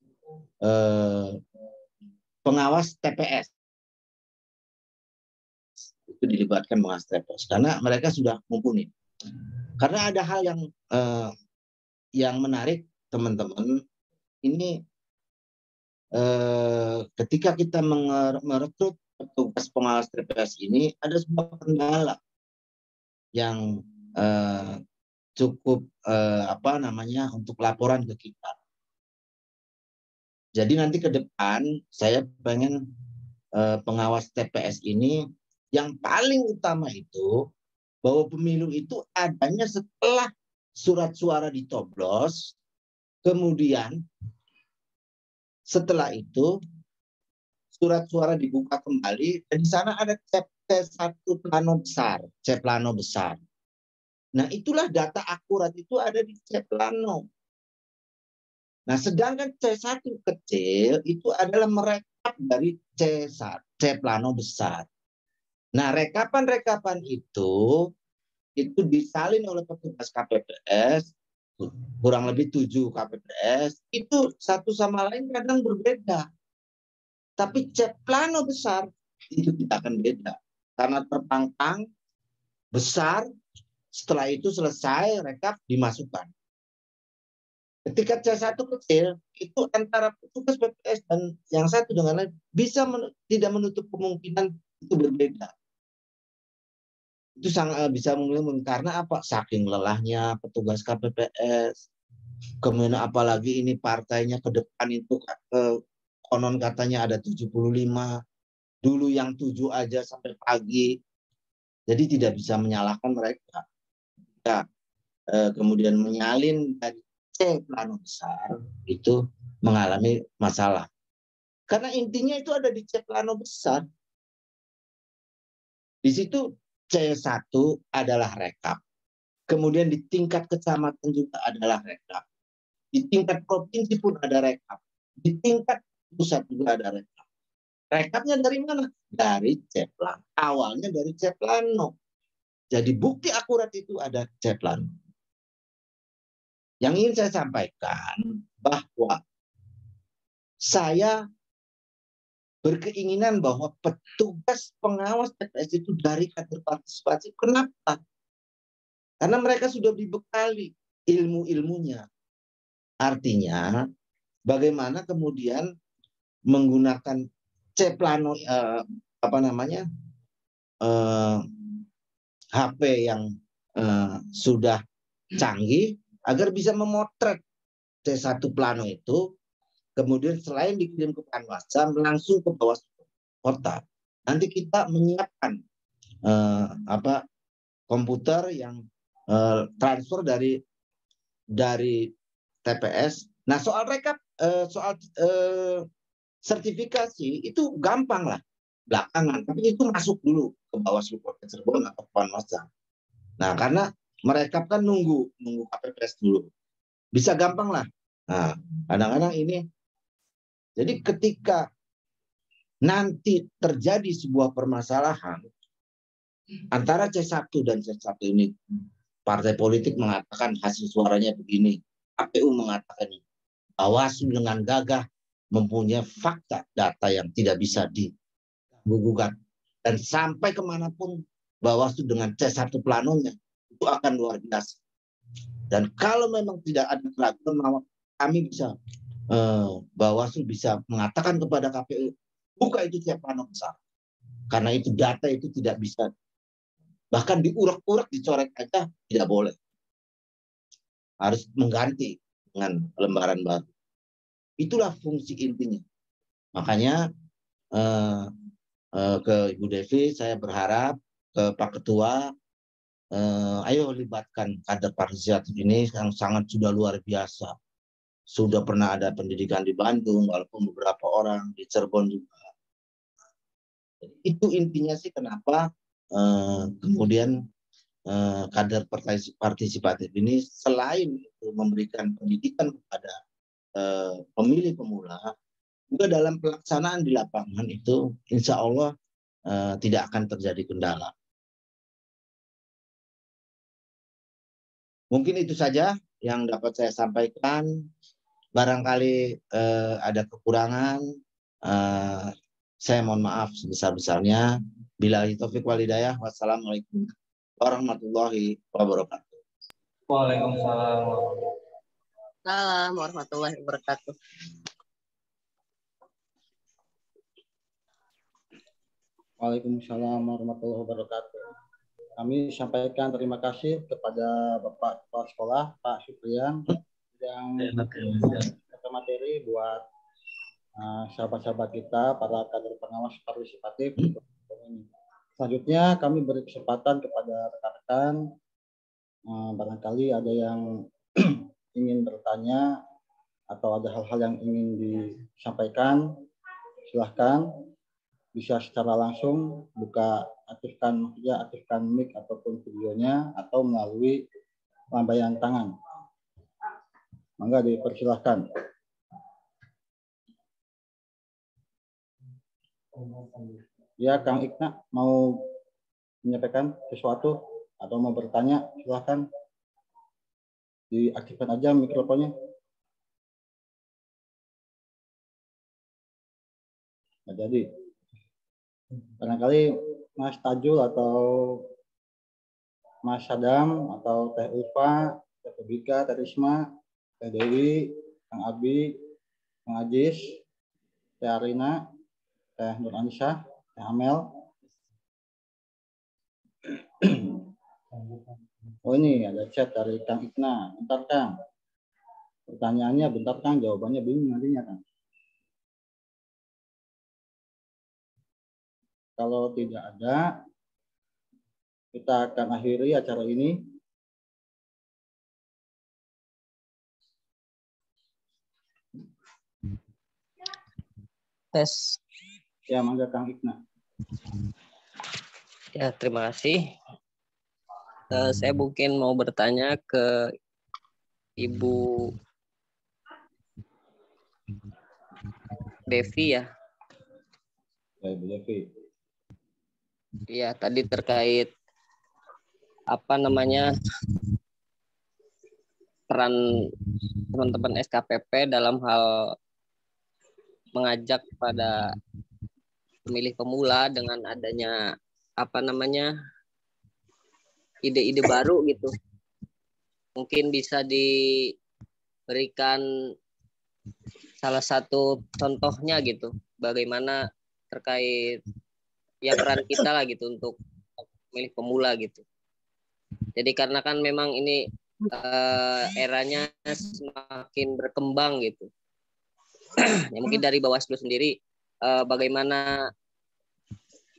pengawas TPS. Itu dilibatkan pengawas TPS karena mereka sudah mumpuni. Karena ada hal yang menarik, teman-teman. Ini ketika kita merekrut petugas pengawas TPS ini, ada sebuah kendala yang cukup untuk laporan ke kita. Jadi nanti ke depan saya pengen pengawas TPS ini yang paling utama itu bahwa pemilu itu adanya setelah surat suara dicoblos, kemudian setelah itu surat suara dibuka kembali dan di sana ada C1 plano besar, C plano besar. Nah, itulah data akurat itu ada di C plano. Nah, sedangkan C1 kecil itu adalah merekap dari C plano besar. Nah, rekapan-rekapan itu disalin oleh petugas KPPS, kurang lebih 7 KPPS, itu satu sama lain kadang berbeda. Tapi C plano besar itu tidak akan beda. Karena terpangkang, besar, setelah itu selesai, rekap, dimasukkan. Ketika C1 kecil, itu antara petugas PPS dan yang satu dengan lain bisa tidak menutup kemungkinan itu berbeda. Itu sangat bisa mungkin karena apa? Saking lelahnya petugas KPPS. Kemudian apalagi ini partainya ke depan itu konon katanya ada 75. Dulu yang 7 aja sampai pagi. Jadi tidak bisa menyalahkan mereka. Ya, kemudian menyalin dari C plano besar itu mengalami masalah. Karena intinya itu ada di C plano besar. Di situ C1 adalah rekap. Kemudian di tingkat kecamatan juga adalah rekap. Di tingkat provinsi pun ada rekap. Di tingkat pusat juga ada rekap. Rekapnya dari mana? Dari C plano. Awalnya dari C plano. Jadi bukti akurat itu ada C plano. Yang ingin saya sampaikan bahwa saya berkeinginan bahwa petugas pengawas TPS itu dari kader partisipasi. Kenapa? Karena mereka sudah dibekali ilmu-ilmunya. Artinya, bagaimana kemudian menggunakan C plano HP yang sudah canggih agar bisa memotret C1 plano itu. Kemudian selain dikirim ke Panwascam, langsung ke Bawaslu Kota. Nanti kita menyiapkan komputer yang transfer dari TPS. Nah, soal rekap, soal sertifikasi itu gampang lah belakangan. Tapi itu masuk dulu ke Bawaslu Kota Cirebon atau Panwascam. Nah, karena merekap kan nunggu KPPS dulu. Bisa gampang lah. Nah, kadang-kadang ini. Jadi ketika nanti terjadi sebuah permasalahan antara C1 dan C1 ini, partai politik mengatakan hasil suaranya begini, KPU mengatakan ini, Bawaslu dengan gagah mempunyai fakta data yang tidak bisa digugat, dan sampai kemanapun Bawaslu dengan C1 planonya itu akan luar biasa. Dan kalau memang tidak ada keraguan, kami bisa Bawaslu bisa mengatakan kepada KPU, buka itu C plano besar. Karena itu data itu tidak bisa, bahkan diurak-urak, dicoret aja tidak boleh. Harus mengganti dengan lembaran baru. Itulah fungsi intinya. Makanya ke Ibu Devi, saya berharap ke Pak Ketua, ayo libatkan kader partisipatif ini yang sangat sudah luar biasa. Sudah pernah ada pendidikan di Bandung, walaupun beberapa orang di Cirebon juga. Itu intinya sih kenapa kemudian kader partisipatif ini selain itu memberikan pendidikan kepada pemilih pemula, juga dalam pelaksanaan di lapangan itu insya Allah tidak akan terjadi kendala. Mungkin itu saja yang dapat saya sampaikan. Barangkali ada kekurangan, saya mohon maaf sebesar-besarnya. Billahi taufiq wal hidayah. Wassalamualaikum warahmatullahi wabarakatuh. Waalaikumsalam. Assalamualaikum warahmatullahi wabarakatuh. Waalaikumsalam warahmatullahi wabarakatuh. Kami sampaikan terima kasih kepada Bapak Kepala Sekolah, Pak Supriyan, yang materi buat sahabat-sahabat kita, para kader pengawas partisipatif. Selanjutnya kami beri kesempatan kepada rekan-rekan, barangkali ada yang ingin bertanya atau ada hal-hal yang ingin disampaikan, silahkan bisa secara langsung aktifkan mic ataupun videonya atau melalui lambaian tangan. Mangga dipersilahkan. Ya, Kang Ikna mau menyampaikan sesuatu atau mau bertanya, silahkan. Diaktifkan aja mikrofonnya. Nah, jadi barangkali Mas Tajul atau Mas Sadam atau Teh Ulfa, Teh Bika, Teh Risma, Teh Dewi, Kang Abi, Kang Ajis, Teh Arina, Teh Nur Anissa, Teh Amel. Oh, ini ada chat dari Kang Ikna. Bentar, Kang. Pertanyaannya bentar, Kang. Jawabannya bingung nantinya, Kang. Kalau tidak ada, kita akan akhiri acara ini. Tes. Ya, mangga Kang Ikna. Ya, terima kasih. Saya mungkin mau bertanya ke Ibu Devi ya. Ya, Ibu Devi. Iya, tadi terkait peran teman-teman SKPP dalam hal mengajak pada pemilih pemula dengan adanya ide-ide baru gitu. Mungkin bisa diberikan salah satu contohnya gitu, bagaimana terkait ya peran kita lah gitu untuk pemilih pemula gitu. Jadi karena kan memang ini eranya semakin berkembang gitu. Ya, mungkin dari Bawaslu sendiri bagaimana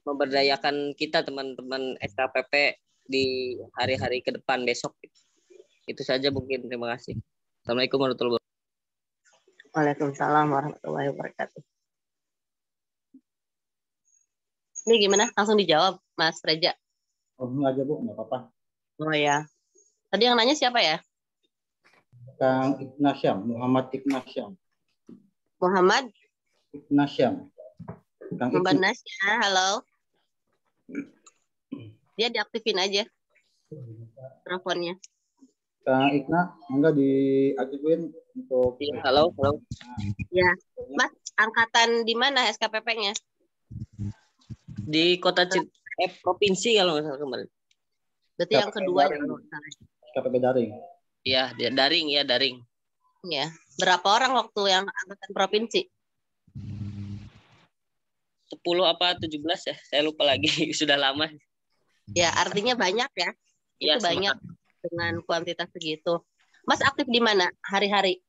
memberdayakan kita teman-teman SKPP di hari-hari ke depan besok. Itu saja mungkin. Terima kasih. Assalamualaikum warahmatullahi wabarakatuh. Waalaikumsalam warahmatullahi wabarakatuh. Ini gimana? Langsung dijawab, Mas Reja. Oh, enggak aja, Bu. Enggak apa-apa. Oh ya. Tadi yang nanya siapa ya? Kang Ignasyam, Muhammad Ignasyam. Muhammad Ignasyam. Kang Muhammad Nasya, halo. Dia diaktifin aja teleponnya. Kang Igna, enggak diaktifin untuk. Ya, halo. Ya, Mas, angkatan di mana SKPP-nya? Di kota provinsi kalau nggak salah kemarin. Berarti yang kedua ya kalau nggak salah. SKPP daring. Iya, daring ya, daring. Ya. Berapa orang waktu yang angkatan provinsi? 10 apa 17 ya? Saya lupa lagi. Sudah lama. Ya, artinya banyak ya. Ya, Itu banyak dengan kuantitas segitu. Mas aktif di mana hari-hari?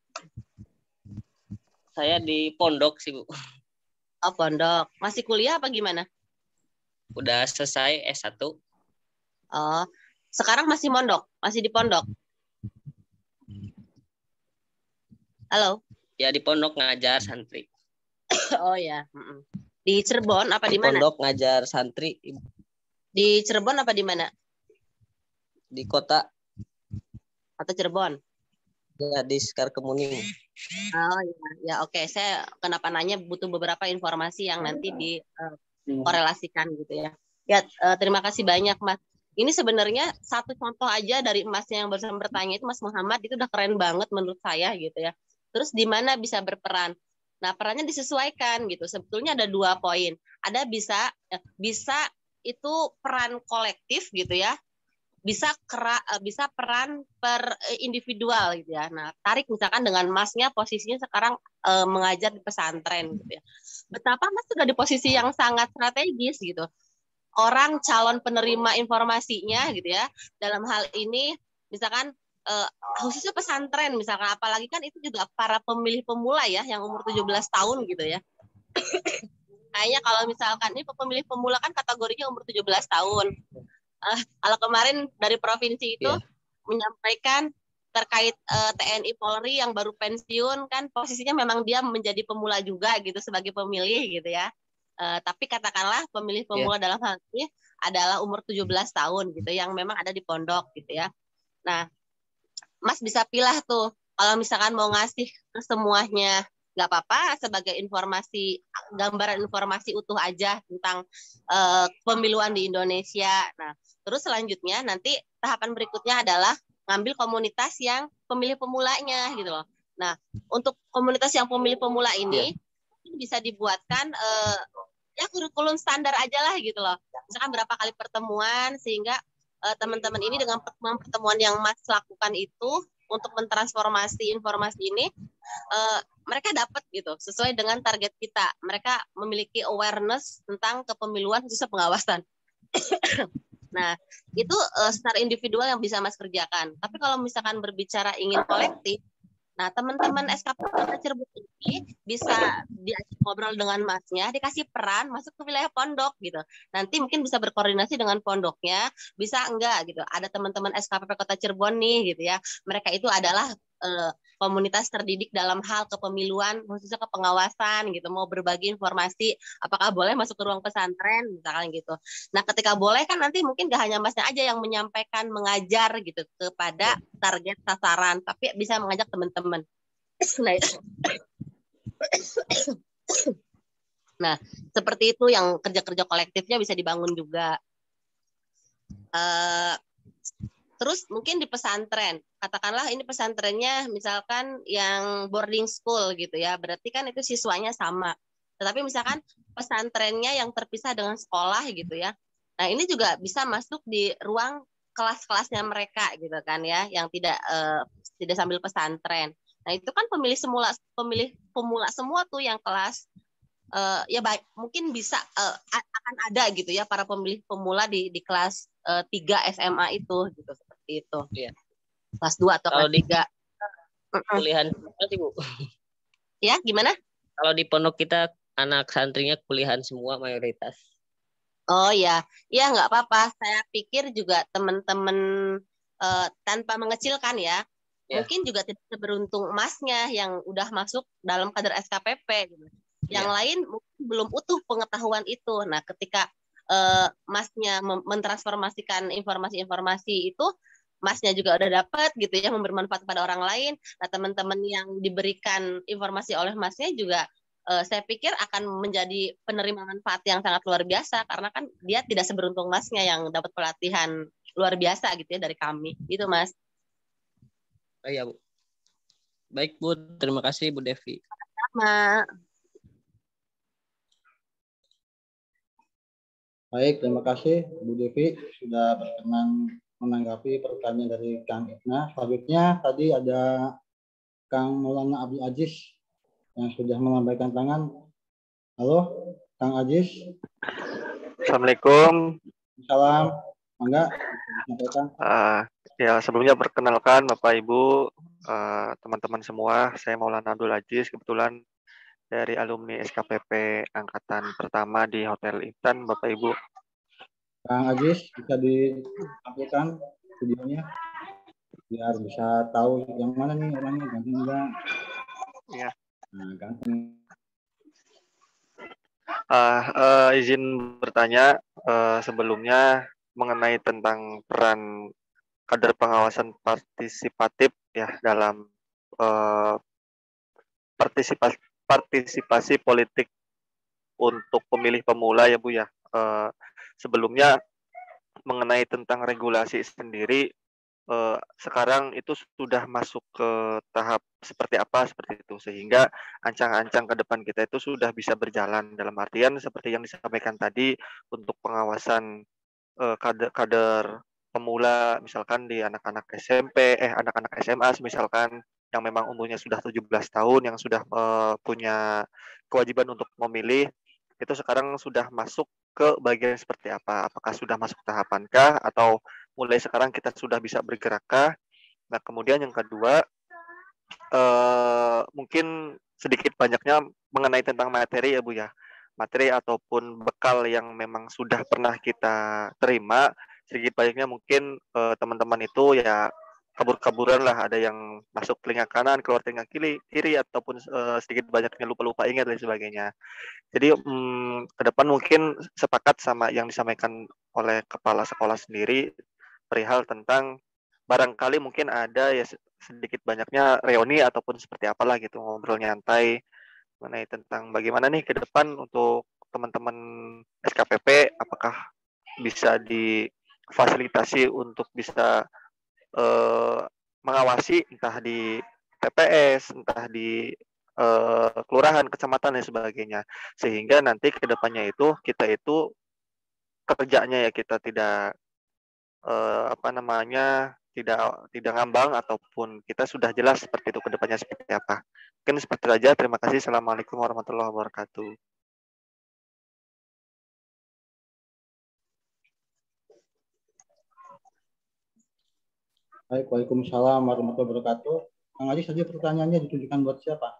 Saya di pondok sih, Bu. Oh, pondok. Masih kuliah apa gimana? Udah selesai S1. Oh, sekarang masih mondok? Masih di pondok? Halo? Ya di pondok ngajar santri. Oh ya. Di Cirebon apa di Di mana? pondok ngajar santri Di Cirebon apa di mana? di kota, Atau Cirebon? ya di Sekar Kemuning. Oh ya, oke. Saya kenapa nanya butuh beberapa informasi yang nanti dikorelasikan gitu ya. Ya, terima kasih banyak Mas. Ini sebenarnya satu contoh aja dari Masnya yang barusan bertanya itu, Mas Muhammad, itu udah keren banget menurut saya gitu ya. Terus di mana bisa berperan? Nah, perannya disesuaikan gitu. Sebetulnya ada 2 poin. Ada bisa itu peran kolektif gitu ya. Bisa peran per individual gitu ya. Nah, tarik misalkan dengan Masnya posisinya sekarang mengajar di pesantren gitu ya. Betapa Mas sudah di posisi yang sangat strategis gitu. Orang calon penerima informasinya gitu ya. Dalam hal ini misalkan khususnya pesantren misalkan, apalagi kan itu juga para pemilih pemula ya yang umur 17 tahun gitu ya. Kayaknya kalau misalkan ini pemilih pemula kan kategorinya umur 17 tahun. Kalau kemarin dari provinsi itu menyampaikan terkait TNI Polri yang baru pensiun kan posisinya memang dia menjadi pemula juga gitu sebagai pemilih gitu ya. Tapi katakanlah pemilih pemula dalam hal ini adalah umur 17 tahun gitu yang memang ada di pondok gitu ya. Nah, Mas bisa pilih tuh kalau misalkan mau ngasih ke semuanya nggak apa-apa sebagai informasi, gambaran informasi utuh aja tentang pemiluan di Indonesia. Nah, terus selanjutnya nanti tahapan berikutnya adalah ngambil komunitas yang pemilih pemulanya gitu loh. Nah, untuk komunitas yang pemilih pemula ini bisa dibuatkan ya kurikulum standar aja lah gitu loh. Misalkan berapa kali pertemuan sehingga teman-teman ini dengan pertemuan yang Mas lakukan itu untuk mentransformasi informasi ini mereka dapat gitu sesuai dengan target kita. Mereka memiliki awareness tentang kepemiluan khususnya pengawasan. Nah, itu secara individual yang bisa Mas kerjakan. Tapi kalau misalkan berbicara ingin kolektif, nah teman-teman SKP Kota Cirebon ini bisa diajak ngobrol dengan Masnya, dikasih peran masuk ke wilayah pondok gitu. Nanti mungkin bisa berkoordinasi dengan pondoknya, bisa enggak gitu. Ada teman-teman SKP Kota Cirebon nih gitu ya. Mereka itu adalah komunitas terdidik dalam hal kepemiluan, khususnya kepengawasan gitu, mau berbagi informasi, apakah boleh masuk ke ruang pesantren, misalkan gitu. Nah, ketika boleh kan nanti mungkin gak hanya Masnya aja yang menyampaikan, mengajar gitu kepada target sasaran, tapi bisa mengajak teman-teman. Nah, seperti itu yang kerja-kerja kolektifnya bisa dibangun juga. Terus mungkin di pesantren, katakanlah ini pesantrennya misalkan yang boarding school gitu ya, berarti kan itu siswanya sama. Tetapi misalkan pesantrennya yang terpisah dengan sekolah gitu ya, nah ini juga bisa masuk di ruang kelas-kelasnya mereka gitu kan ya, yang tidak sambil pesantren. Nah itu kan pemilih pemula semua tuh yang kelas ya baik mungkin bisa akan ada gitu ya para pemilih pemula di kelas 3 SMA itu gitu seperti itu. Iya. Kelas 2 atau Kalau kelas 3. Kuliahan sih, Bu. Ya, gimana? Kalau di pondok kita anak santrinya kuliahan semua mayoritas. Oh ya, ya nggak apa-apa. Saya pikir juga teman-teman tanpa mengecilkan ya, mungkin juga tidak seberuntung Masnya yang udah masuk dalam kader SKPP gitu. Yang lain mungkin belum utuh pengetahuan itu. Nah, ketika Masnya mentransformasikan informasi-informasi itu, Masnya juga udah dapat gitu ya, memberi manfaat kepada orang lain. Nah, teman-teman yang diberikan informasi oleh Masnya juga saya pikir akan menjadi penerima manfaat yang sangat luar biasa karena kan dia tidak seberuntung Masnya yang dapat pelatihan luar biasa gitu ya dari kami. Gitu, Mas. Oh iya, Bu. Baik, Bu. Terima kasih, Bu Devi. Sama. Baik, terima kasih Bu Devi sudah berkenan menanggapi pertanyaan dari Kang Ibna. Selanjutnya tadi ada Kang Maulana Abdul Aziz yang sudah melambaikan tangan. Halo, Kang Aziz. Assalamualaikum. Salam. Mangga disampaikan. Ya, sebelumnya perkenalkan Bapak Ibu, teman-teman semua. Saya Maulana Abdul Aziz. Kebetulan dari alumni SKPP angkatan pertama di Hotel Intan, Bapak Ibu. Kang Ajis, bisa ditampilkan videonya biar bisa tahu yang mana nih orangnya, ganteng enggak? Iya. Nah, ganteng. Izin bertanya sebelumnya mengenai tentang peran kader pengawasan partisipatif ya dalam partisipasi partisipasi politik untuk pemilih pemula ya Bu ya. Sebelumnya mengenai tentang regulasi sendiri sekarang itu sudah masuk ke tahap seperti apa seperti itu sehingga ancang-ancang ke depan kita itu sudah bisa berjalan dalam artian seperti yang disampaikan tadi untuk pengawasan kader pemula misalkan di anak-anak SMP anak-anak SMA misalkan yang memang umurnya sudah 17 tahun yang sudah punya kewajiban untuk memilih itu sekarang sudah masuk ke bagian seperti apa? Apakah sudah masuk tahapankah atau mulai sekarang kita sudah bisa bergerakkah? Nah, kemudian yang kedua mungkin sedikit banyaknya mengenai tentang materi ya Bu ya. Materi ataupun bekal yang memang sudah pernah kita terima, sedikit banyaknya mungkin teman-teman itu ya kabur-kaburan lah, ada yang masuk telinga kanan, keluar telinga kiri ataupun sedikit banyaknya lupa-lupa ingat dan sebagainya. Jadi ke depan mungkin sepakat sama yang disampaikan oleh kepala sekolah sendiri perihal tentang barangkali mungkin ada ya sedikit banyaknya reuni ataupun seperti apalah gitu ngobrol nyantai mengenai tentang bagaimana nih ke depan untuk teman-teman SKPP apakah bisa difasilitasi untuk bisa mengawasi entah di TPS, entah di kelurahan, kecamatan dan sebagainya. Sehingga nanti ke depannya itu kita itu kerjanya ya kita tidak tidak ngambang ataupun kita sudah jelas seperti itu ke depannya seperti apa. Mungkin seperti itu aja. Terima kasih. Assalamualaikum warahmatullahi wabarakatuh. Baik, Waalaikumsalam warahmatullahi wabarakatuh. Kang Ajis tadi pertanyaannya ditujukan buat siapa?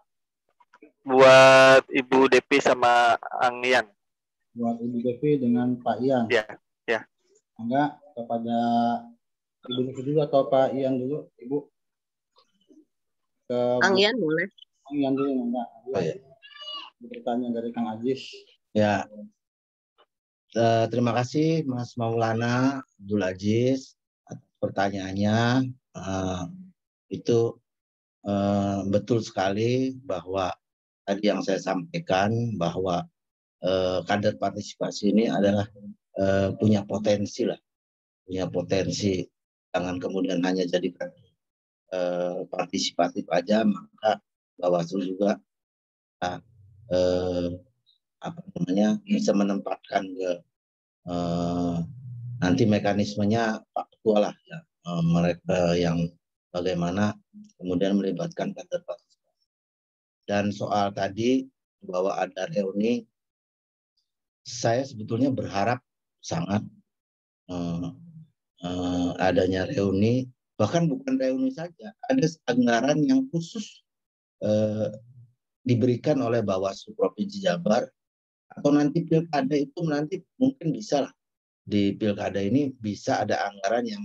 Buat Ibu Depi sama Angyan. Buat Ibu Devi dengan Pak Ian. Ya, ya. Enggak, kepada Ibu Devi dulu atau Pak Ian dulu, Ibu? Angyan boleh. Angyan dulu, enggak. Oh, ya. Pertanyaan dari Kang Ajis. Ya, terima kasih Mas Maulana Abdul Aziz atas pertanyaannya. Itu betul sekali bahwa tadi yang saya sampaikan bahwa kader partisipasi ini adalah punya potensi lah, punya potensi. Jangan kemudian hanya jadi partisipatif aja, maka Bawaslu juga bisa menempatkan ke nanti mekanismenya Pak Ketua lah ya, mereka yang bagaimana kemudian melibatkan kader partisipasi. Dan soal tadi bahwa ada reuni, saya sebetulnya berharap sangat adanya reuni, bahkan bukan reuni saja, ada anggaran yang khusus diberikan oleh Bawaslu Provinsi Jabar atau nanti pilkada itu nanti mungkin bisa lah di pilkada ini bisa ada anggaran yang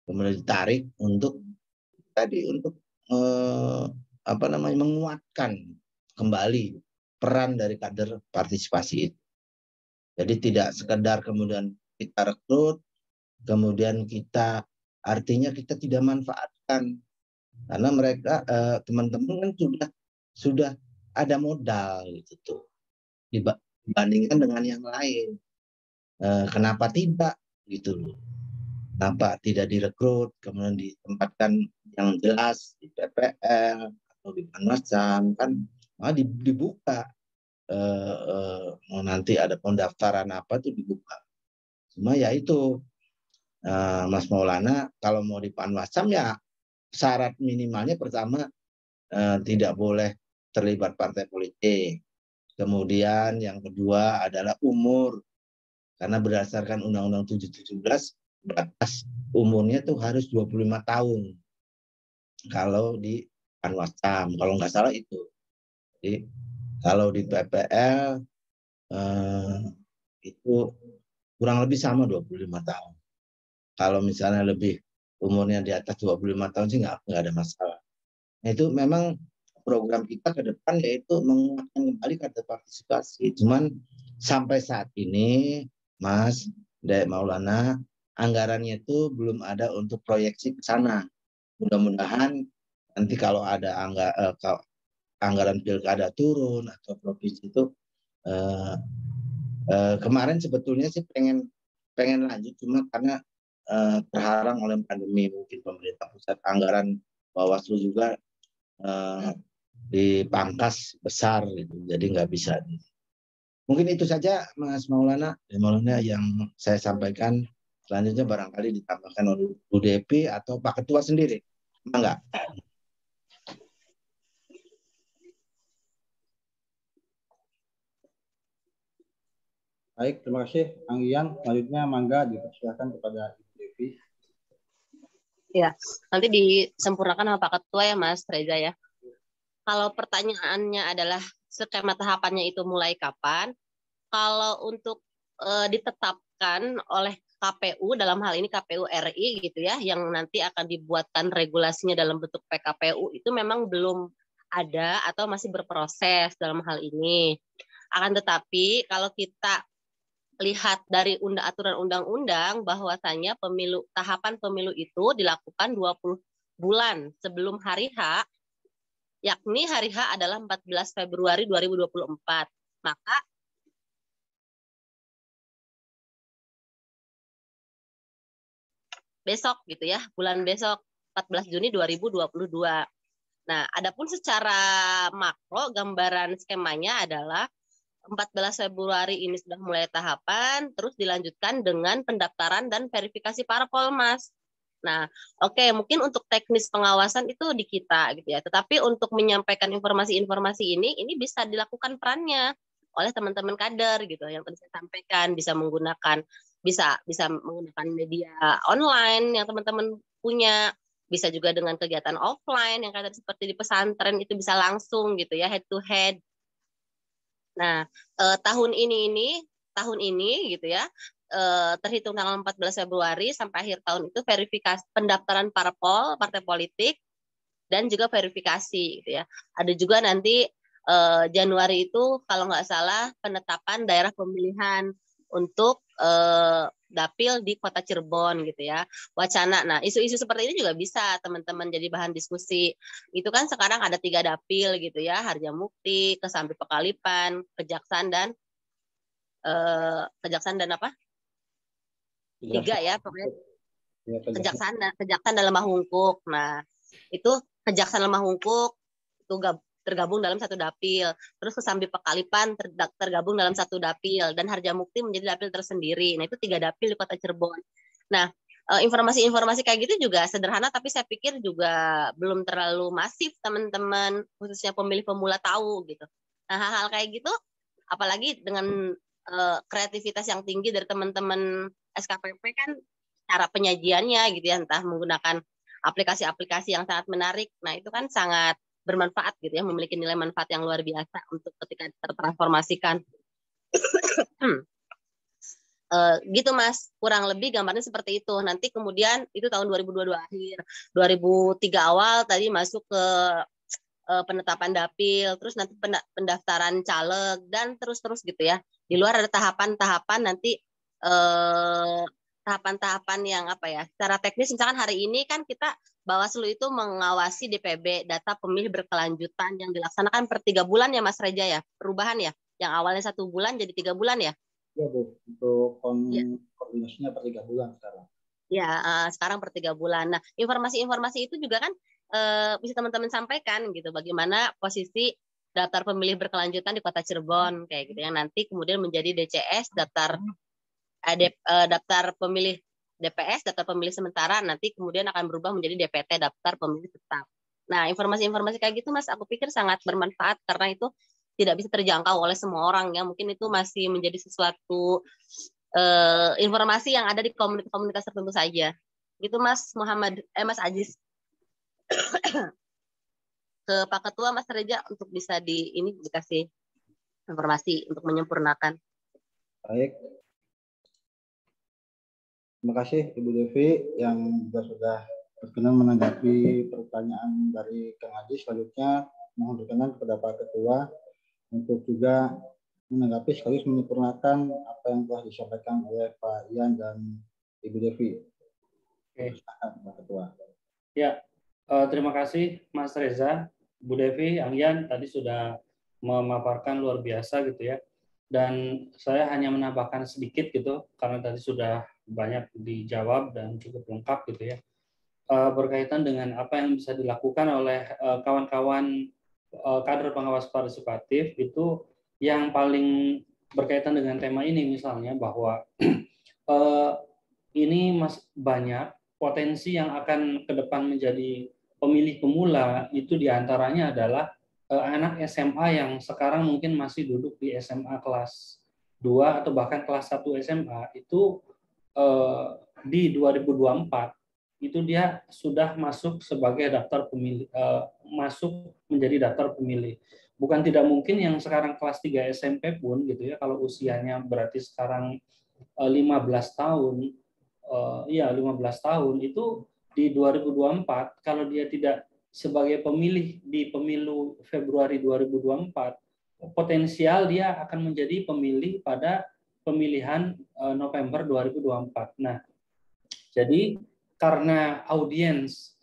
kemudian ditarik untuk tadi untuk menguatkan kembali peran dari kader partisipasi itu. Jadi tidak sekedar kemudian kita rekrut, kemudian kita artinya kita tidak manfaatkan karena mereka teman-teman kan sudah ada modal gitu tuh dibandingkan dengan yang lain. Kenapa tidak gitu loh? Kenapa tidak direkrut kemudian ditempatkan yang jelas di PPL atau di Panwascam kan dibuka nanti ada pendaftaran apa tuh dibuka. Cuma ya itu Mas Maulana kalau mau di Panwascam ya syarat minimalnya pertama tidak boleh terlibat partai politik. Kemudian yang kedua adalah umur. Karena berdasarkan Undang-Undang 717 batas umurnya tuh harus 25 tahun. Kalau di Panwascam, kalau nggak salah itu. Jadi Kalau di PPL itu kurang lebih sama 25 tahun. Kalau misalnya lebih umurnya di atas 25 tahun sih nggak ada masalah. Nah, itu memang program kita ke depan yaitu menguatkan kembali kata partisipasi. Cuman sampai saat ini, Mas Dek Maulana, anggarannya itu belum ada untuk proyeksi ke sana. Mudah-mudahan nanti kalau ada anggaran pilkada turun atau provinsi itu kemarin sebetulnya sih pengen lanjut, cuma karena terhalang oleh pandemi, mungkin pemerintah pusat anggaran Bawaslu juga dipangkas besar gitu, jadi nggak bisa. Mungkin itu saja Mas Maulana yang saya sampaikan. Selanjutnya barangkali ditambahkan oleh Bu Depi atau Pak Ketua sendiri, enggak? Baik, terima kasih Kang Ian. Selanjutnya mangga dipersilakan kepada Ibu Devi. Ya, nanti disempurnakan sama Pak Ketua ya Mas Reza ya. Kalau pertanyaannya adalah skema tahapannya itu mulai kapan? Kalau untuk ditetapkan oleh KPU, dalam hal ini KPU RI gitu ya, yang nanti akan dibuatkan regulasinya dalam bentuk PKPU, itu memang belum ada atau masih berproses dalam hal ini. Akan tetapi kalau kita lihat dari aturan undang-undang bahwasanya tahapan pemilu itu dilakukan 20 bulan sebelum hari H, yakni hari H adalah 14 Februari 2024. Maka besok gitu ya, bulan besok 14 Juni 2022. Nah, adapun secara makro gambaran skemanya adalah 14 Februari ini sudah mulai tahapan, terus dilanjutkan dengan pendaftaran dan verifikasi parpol, Mas. Nah, oke, mungkin untuk teknis pengawasan itu di kita gitu ya. Tetapi untuk menyampaikan informasi-informasi ini bisa dilakukan perannya oleh teman-teman kader gitu yang tadi saya sampaikan, bisa menggunakan media online yang teman-teman punya, bisa juga dengan kegiatan offline yang kayak seperti di pesantren itu bisa langsung gitu ya, head to head. Nah, tahun ini gitu ya, terhitung tanggal 14 Februari sampai akhir tahun itu verifikasi pendaftaran parpol, partai politik, dan juga verifikasi gitu ya. Ada juga nanti Januari itu kalau nggak salah penetapan daerah pemilihan untuk dapil di Kota Cirebon gitu ya, wacana. Nah, isu-isu seperti ini juga bisa teman-teman jadi bahan diskusi. Itu kan sekarang ada 3 dapil gitu ya, Harjamukti, Kesambi Pekalipan, Kejaksaan dan apa? 3 ya, pokoknya Kejaksaan dan Lemahungkuk. Nah, itu Kejaksaan Lemahungkuk itu tergabung dalam satu dapil, terus Kesambi Pekalipan tergabung dalam satu dapil, dan Harjamukti menjadi dapil tersendiri. Nah, itu 3 dapil di Kota Cirebon. Nah, informasi-informasi kayak gitu juga sederhana, tapi saya pikir juga belum terlalu masif teman-teman, khususnya pemilih pemula tahu gitu. Nah, hal-hal kayak gitu, apalagi dengan kreativitas yang tinggi dari teman-teman SKPP kan, cara penyajiannya gitu ya, entah menggunakan aplikasi-aplikasi yang sangat menarik. Nah, itu kan sangat bermanfaat gitu ya, memiliki nilai manfaat yang luar biasa untuk ketika tertransformasikan. Gitu Mas, kurang lebih gambarnya seperti itu. Nanti kemudian itu tahun 2022 akhir, 2003 awal tadi masuk ke penetapan dapil, terus nanti pendaftaran caleg, dan terus gitu ya. Di luar ada tahapan-tahapan nanti tahapan-tahapan yang apa ya, secara teknis misalkan hari ini kan kita Bawaslu itu mengawasi DPB, data pemilih berkelanjutan, yang dilaksanakan per 3 bulan ya Mas Reja ya, perubahan ya, yang awalnya 1 bulan jadi 3 bulan ya? Iya Bu, untuk koordinasinya per 3 bulan sekarang. Ya, sekarang per 3 bulan. Nah, informasi-informasi itu juga kan bisa teman-teman sampaikan gitu, bagaimana posisi daftar pemilih berkelanjutan di Kota Cirebon kayak gitu, yang nanti kemudian menjadi DCS, daftar pemilih DPS, daftar pemilih sementara, nanti kemudian akan berubah menjadi DPT, daftar pemilih tetap. Nah, informasi-informasi kayak gitu Mas, aku pikir sangat bermanfaat karena itu tidak bisa terjangkau oleh semua orang ya. Mungkin itu masih menjadi sesuatu informasi yang ada di komunitas tertentu saja. Gitu Mas Mas Aziz. Ke Pak Ketua Mas Reja untuk bisa dikasih informasi untuk menyempurnakan. Baik. Terima kasih Ibu Devi yang juga sudah berkenan menanggapi pertanyaan dari Kang Haji. Selanjutnya mohon berkenan kepada Pak Ketua untuk juga menanggapi sekaligus menyempurnakan apa yang telah disampaikan oleh Pak Ian dan Ibu Devi. Oke. Pak Ketua. Ya, terima kasih Mas Reza, Bu Devi, Angyan tadi sudah memaparkan luar biasa gitu ya. Dan saya hanya menambahkan sedikit gitu karena tadi sudah banyak dijawab dan cukup lengkap gitu ya. Berkaitan dengan apa yang bisa dilakukan oleh kawan-kawan kader pengawas partisipatif itu yang paling berkaitan dengan tema ini misalnya bahwa ini banyak potensi yang akan ke depan menjadi pemilih pemula itu diantaranya adalah anak SMA yang sekarang mungkin masih duduk di SMA kelas 2 atau bahkan kelas 1 SMA itu di 2024 itu dia sudah masuk sebagai daftar pemilih, masuk menjadi daftar pemilih. Bukan tidak mungkin yang sekarang kelas 3 SMP pun gitu ya, kalau usianya berarti sekarang 15 tahun, 15 tahun itu di 2024 kalau dia tidak sebagai pemilih di pemilu Februari 2024, potensial dia akan menjadi pemilih pada pemilihan November 2024. Nah, jadi karena audiens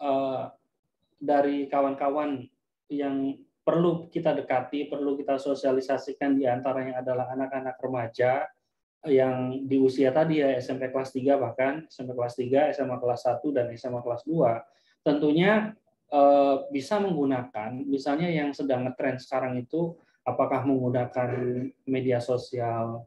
dari kawan-kawan yang perlu kita dekati, perlu kita sosialisasikan diantaranya adalah anak-anak remaja yang di usia tadi ya SMP kelas 3 bahkan SMP kelas 3, SMA kelas 1 dan SMA kelas 2 tentunya bisa menggunakan misalnya yang sedang ngetren sekarang itu apakah menggunakan media sosial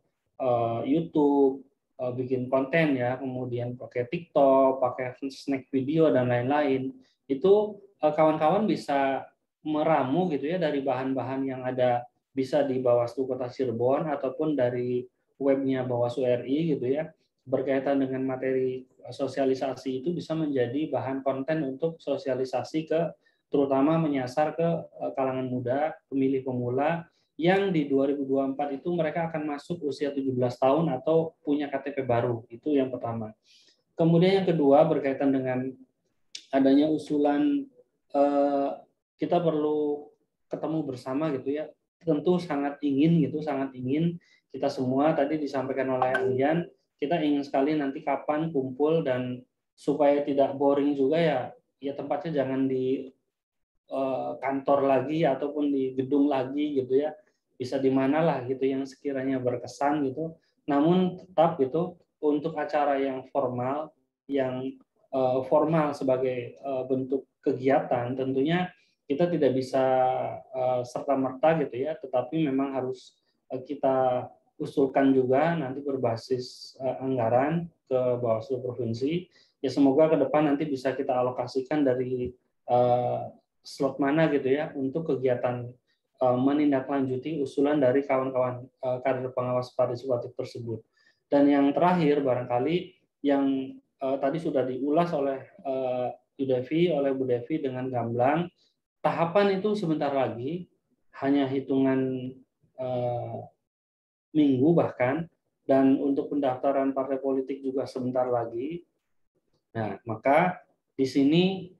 YouTube, bikin konten ya, kemudian pakai TikTok, pakai snack video dan lain-lain, itu kawan-kawan bisa meramu gitu ya dari bahan-bahan yang ada bisa di Bawaslu Kota Cirebon ataupun dari webnya Bawaslu RI gitu ya, berkaitan dengan materi sosialisasi itu bisa menjadi bahan konten untuk sosialisasi ke terutama menyasar ke kalangan muda, pemilih pemula yang di 2024 itu mereka akan masuk usia 17 tahun atau punya KTP baru. Itu yang pertama. Kemudian yang kedua berkaitan dengan adanya usulan kita perlu ketemu bersama gitu ya. Tentu sangat ingin kita semua tadi disampaikan oleh Angyan, kita ingin sekali nanti kapan kumpul dan supaya tidak boring juga ya tempatnya jangan di kantor lagi ataupun di gedung lagi gitu ya, bisa di mana lah gitu yang sekiranya berkesan gitu. Namun tetap gitu untuk acara yang formal sebagai bentuk kegiatan tentunya kita tidak bisa serta-merta gitu ya, tetapi memang harus kita usulkan juga nanti berbasis anggaran ke Bawaslu Provinsi. Ya semoga ke depan nanti bisa kita alokasikan dari slot mana gitu ya untuk kegiatan menindaklanjuti usulan dari kawan-kawan kader pengawas partisipatif tersebut. Dan yang terakhir barangkali yang tadi sudah diulas oleh oleh Bu Devi dengan gamblang, tahapan itu sebentar lagi, hanya hitungan minggu bahkan, dan untuk pendaftaran partai politik juga sebentar lagi. Nah, maka di sini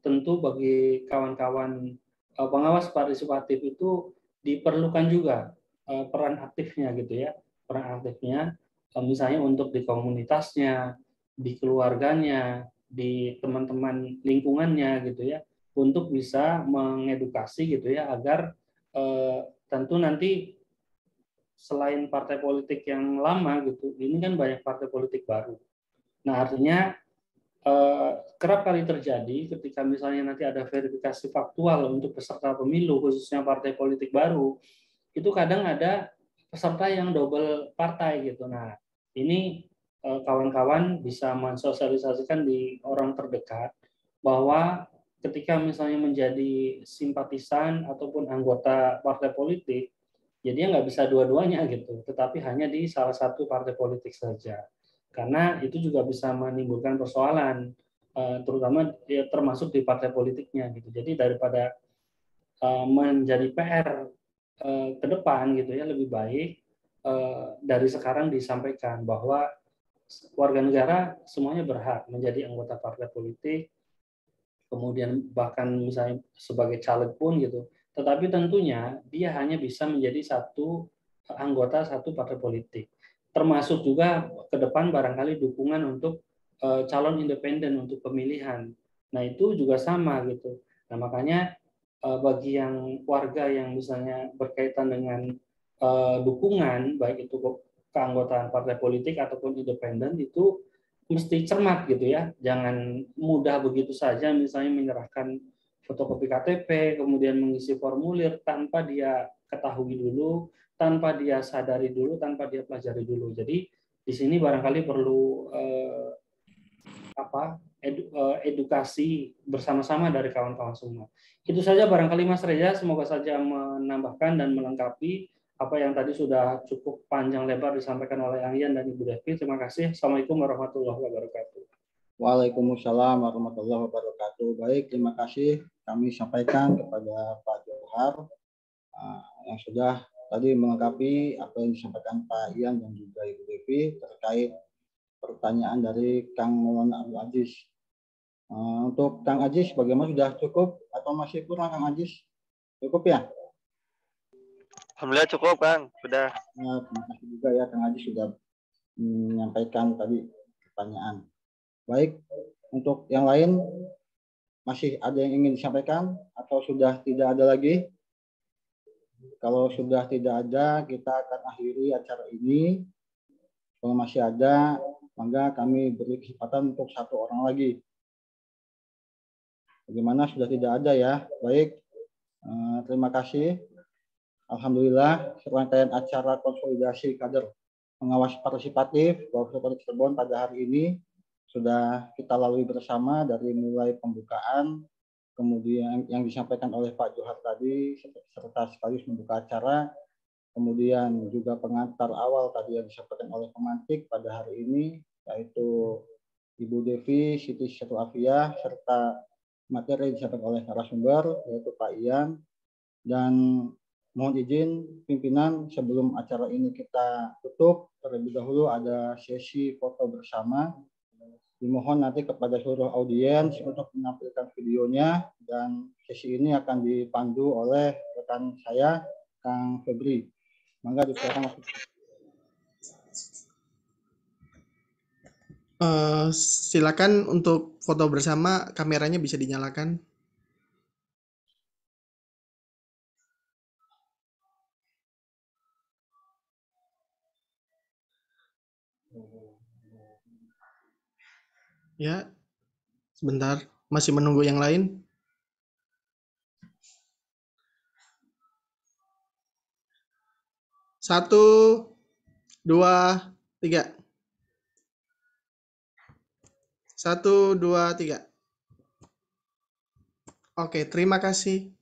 tentu bagi kawan-kawan pengawas partisipatif itu diperlukan juga peran aktifnya gitu ya, peran aktifnya misalnya untuk di komunitasnya, di keluarganya, di teman-teman lingkungannya gitu ya, untuk bisa mengedukasi gitu ya agar tentu nanti selain partai politik yang lama gitu, ini kan banyak partai politik baru. Nah artinya kerap kali terjadi ketika misalnya nanti ada verifikasi faktual untuk peserta pemilu, khususnya partai politik baru, itu kadang ada peserta yang double partai gitu. Nah, ini kawan-kawan bisa mensosialisasikan di orang terdekat bahwa ketika misalnya menjadi simpatisan ataupun anggota partai politik, jadi nggak bisa dua-duanya gitu, tetapi hanya di salah satu partai politik saja. Karena itu juga bisa menimbulkan persoalan, terutama ya, termasuk di partai politiknya gitu. Jadi daripada menjadi PR ke depan gitu ya lebih baik dari sekarang disampaikan bahwa warga negara semuanya berhak menjadi anggota partai politik, kemudian bahkan misalnya sebagai caleg pun gitu. Tetapi tentunya dia hanya bisa menjadi satu anggota satu partai politik. Termasuk juga ke depan barangkali dukungan untuk calon independen untuk pemilihan. Nah itu juga sama gitu. Nah makanya bagi yang warga yang misalnya berkaitan dengan dukungan baik itu keanggotaan partai politik ataupun independen itu mesti cermat gitu ya, jangan mudah begitu saja misalnya menyerahkan fotokopi KTP kemudian mengisi formulir tanpa dia ketahui dulu, tanpa dia sadari dulu, tanpa dia pelajari dulu. Jadi di sini barangkali perlu edukasi bersama-sama dari kawan-kawan semua. Itu saja barangkali Mas Reza, semoga saja menambahkan dan melengkapi apa yang tadi sudah cukup panjang lebar disampaikan oleh Angyan dan Ibu Devi. Terima kasih. Assalamualaikum warahmatullahi wabarakatuh. Waalaikumsalam warahmatullahi wabarakatuh. Baik, terima kasih kami sampaikan kepada Pak Johar yang sudah tadi melengkapi apa yang disampaikan Pak Ian dan juga Ibu Devi terkait pertanyaan dari Kang Maulana Abdul Aziz. Untuk Kang Aziz, bagaimana sudah cukup atau masih kurang Kang Aziz? Cukup ya? Alhamdulillah cukup Kang, sudah. Terima kasih juga ya Kang Aziz sudah menyampaikan tadi pertanyaan. Baik, untuk yang lain masih ada yang ingin disampaikan atau sudah tidak ada lagi? Kalau sudah tidak ada, kita akan akhiri acara ini. Kalau masih ada, maka kami beri kesempatan untuk satu orang lagi. Bagaimana sudah tidak ada ya? Baik, terima kasih. Alhamdulillah, serangkaian acara konsolidasi kader pengawas partisipatif Bawaslu Kota Cirebon pada hari ini sudah kita lalui bersama dari mulai pembukaan, kemudian yang disampaikan oleh Pak Johar tadi, serta sekaligus membuka acara, kemudian juga pengantar awal tadi yang disampaikan oleh pemantik pada hari ini, yaitu Ibu Devi, Siti Syatul Afiyah, serta materi yang disampaikan oleh narasumber, yaitu Pak Ian. Dan mohon izin pimpinan, sebelum acara ini kita tutup, terlebih dahulu ada sesi foto bersama. Dimohon nanti kepada seluruh audiens untuk menampilkan videonya, dan sesi ini akan dipandu oleh rekan saya, Kang Febri. Mangga dipersilakan. Silakan untuk foto bersama, kameranya bisa dinyalakan. Ya, sebentar, masih menunggu yang lain. Satu, dua, tiga. 1, 2, 3. Oke, terima kasih.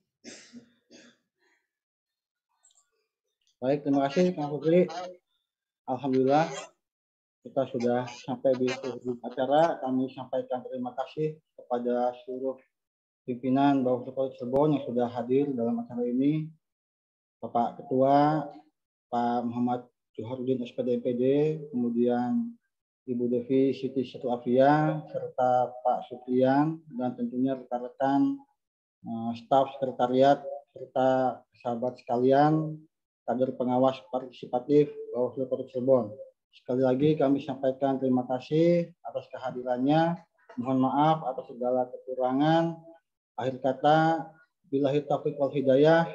Baik, terima kasih Kang Putri. Alhamdulillah kita sudah sampai di ujung acara. Kami sampaikan terima kasih kepada seluruh pimpinan Bawaslu Kota Cirebon yang sudah hadir dalam acara ini. Bapak Ketua, Pak Muhammad Johharuddin SPD MPD, kemudian Ibu Devi Siti Syatul Afiyah, serta Pak Supriyan, dan tentunya rekan-rekan staf sekretariat, serta sahabat sekalian, kader pengawas partisipatif Bawaslu Kota Cirebon. Sekali lagi kami sampaikan terima kasih atas kehadirannya. Mohon maaf atas segala kekurangan. Akhir kata, billahi taufiq wal hidayah.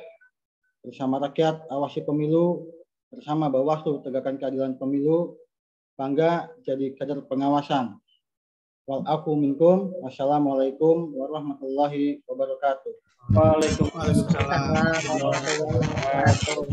Bersama rakyat awasi pemilu, bersama Bawaslu tegakkan keadilan pemilu. Bangga jadi kader pengawasan. Wa'afu minkum. Wassalamualaikum warahmatullahi wabarakatuh. Waalaikumsalam warahmatullahi wabarakatuh.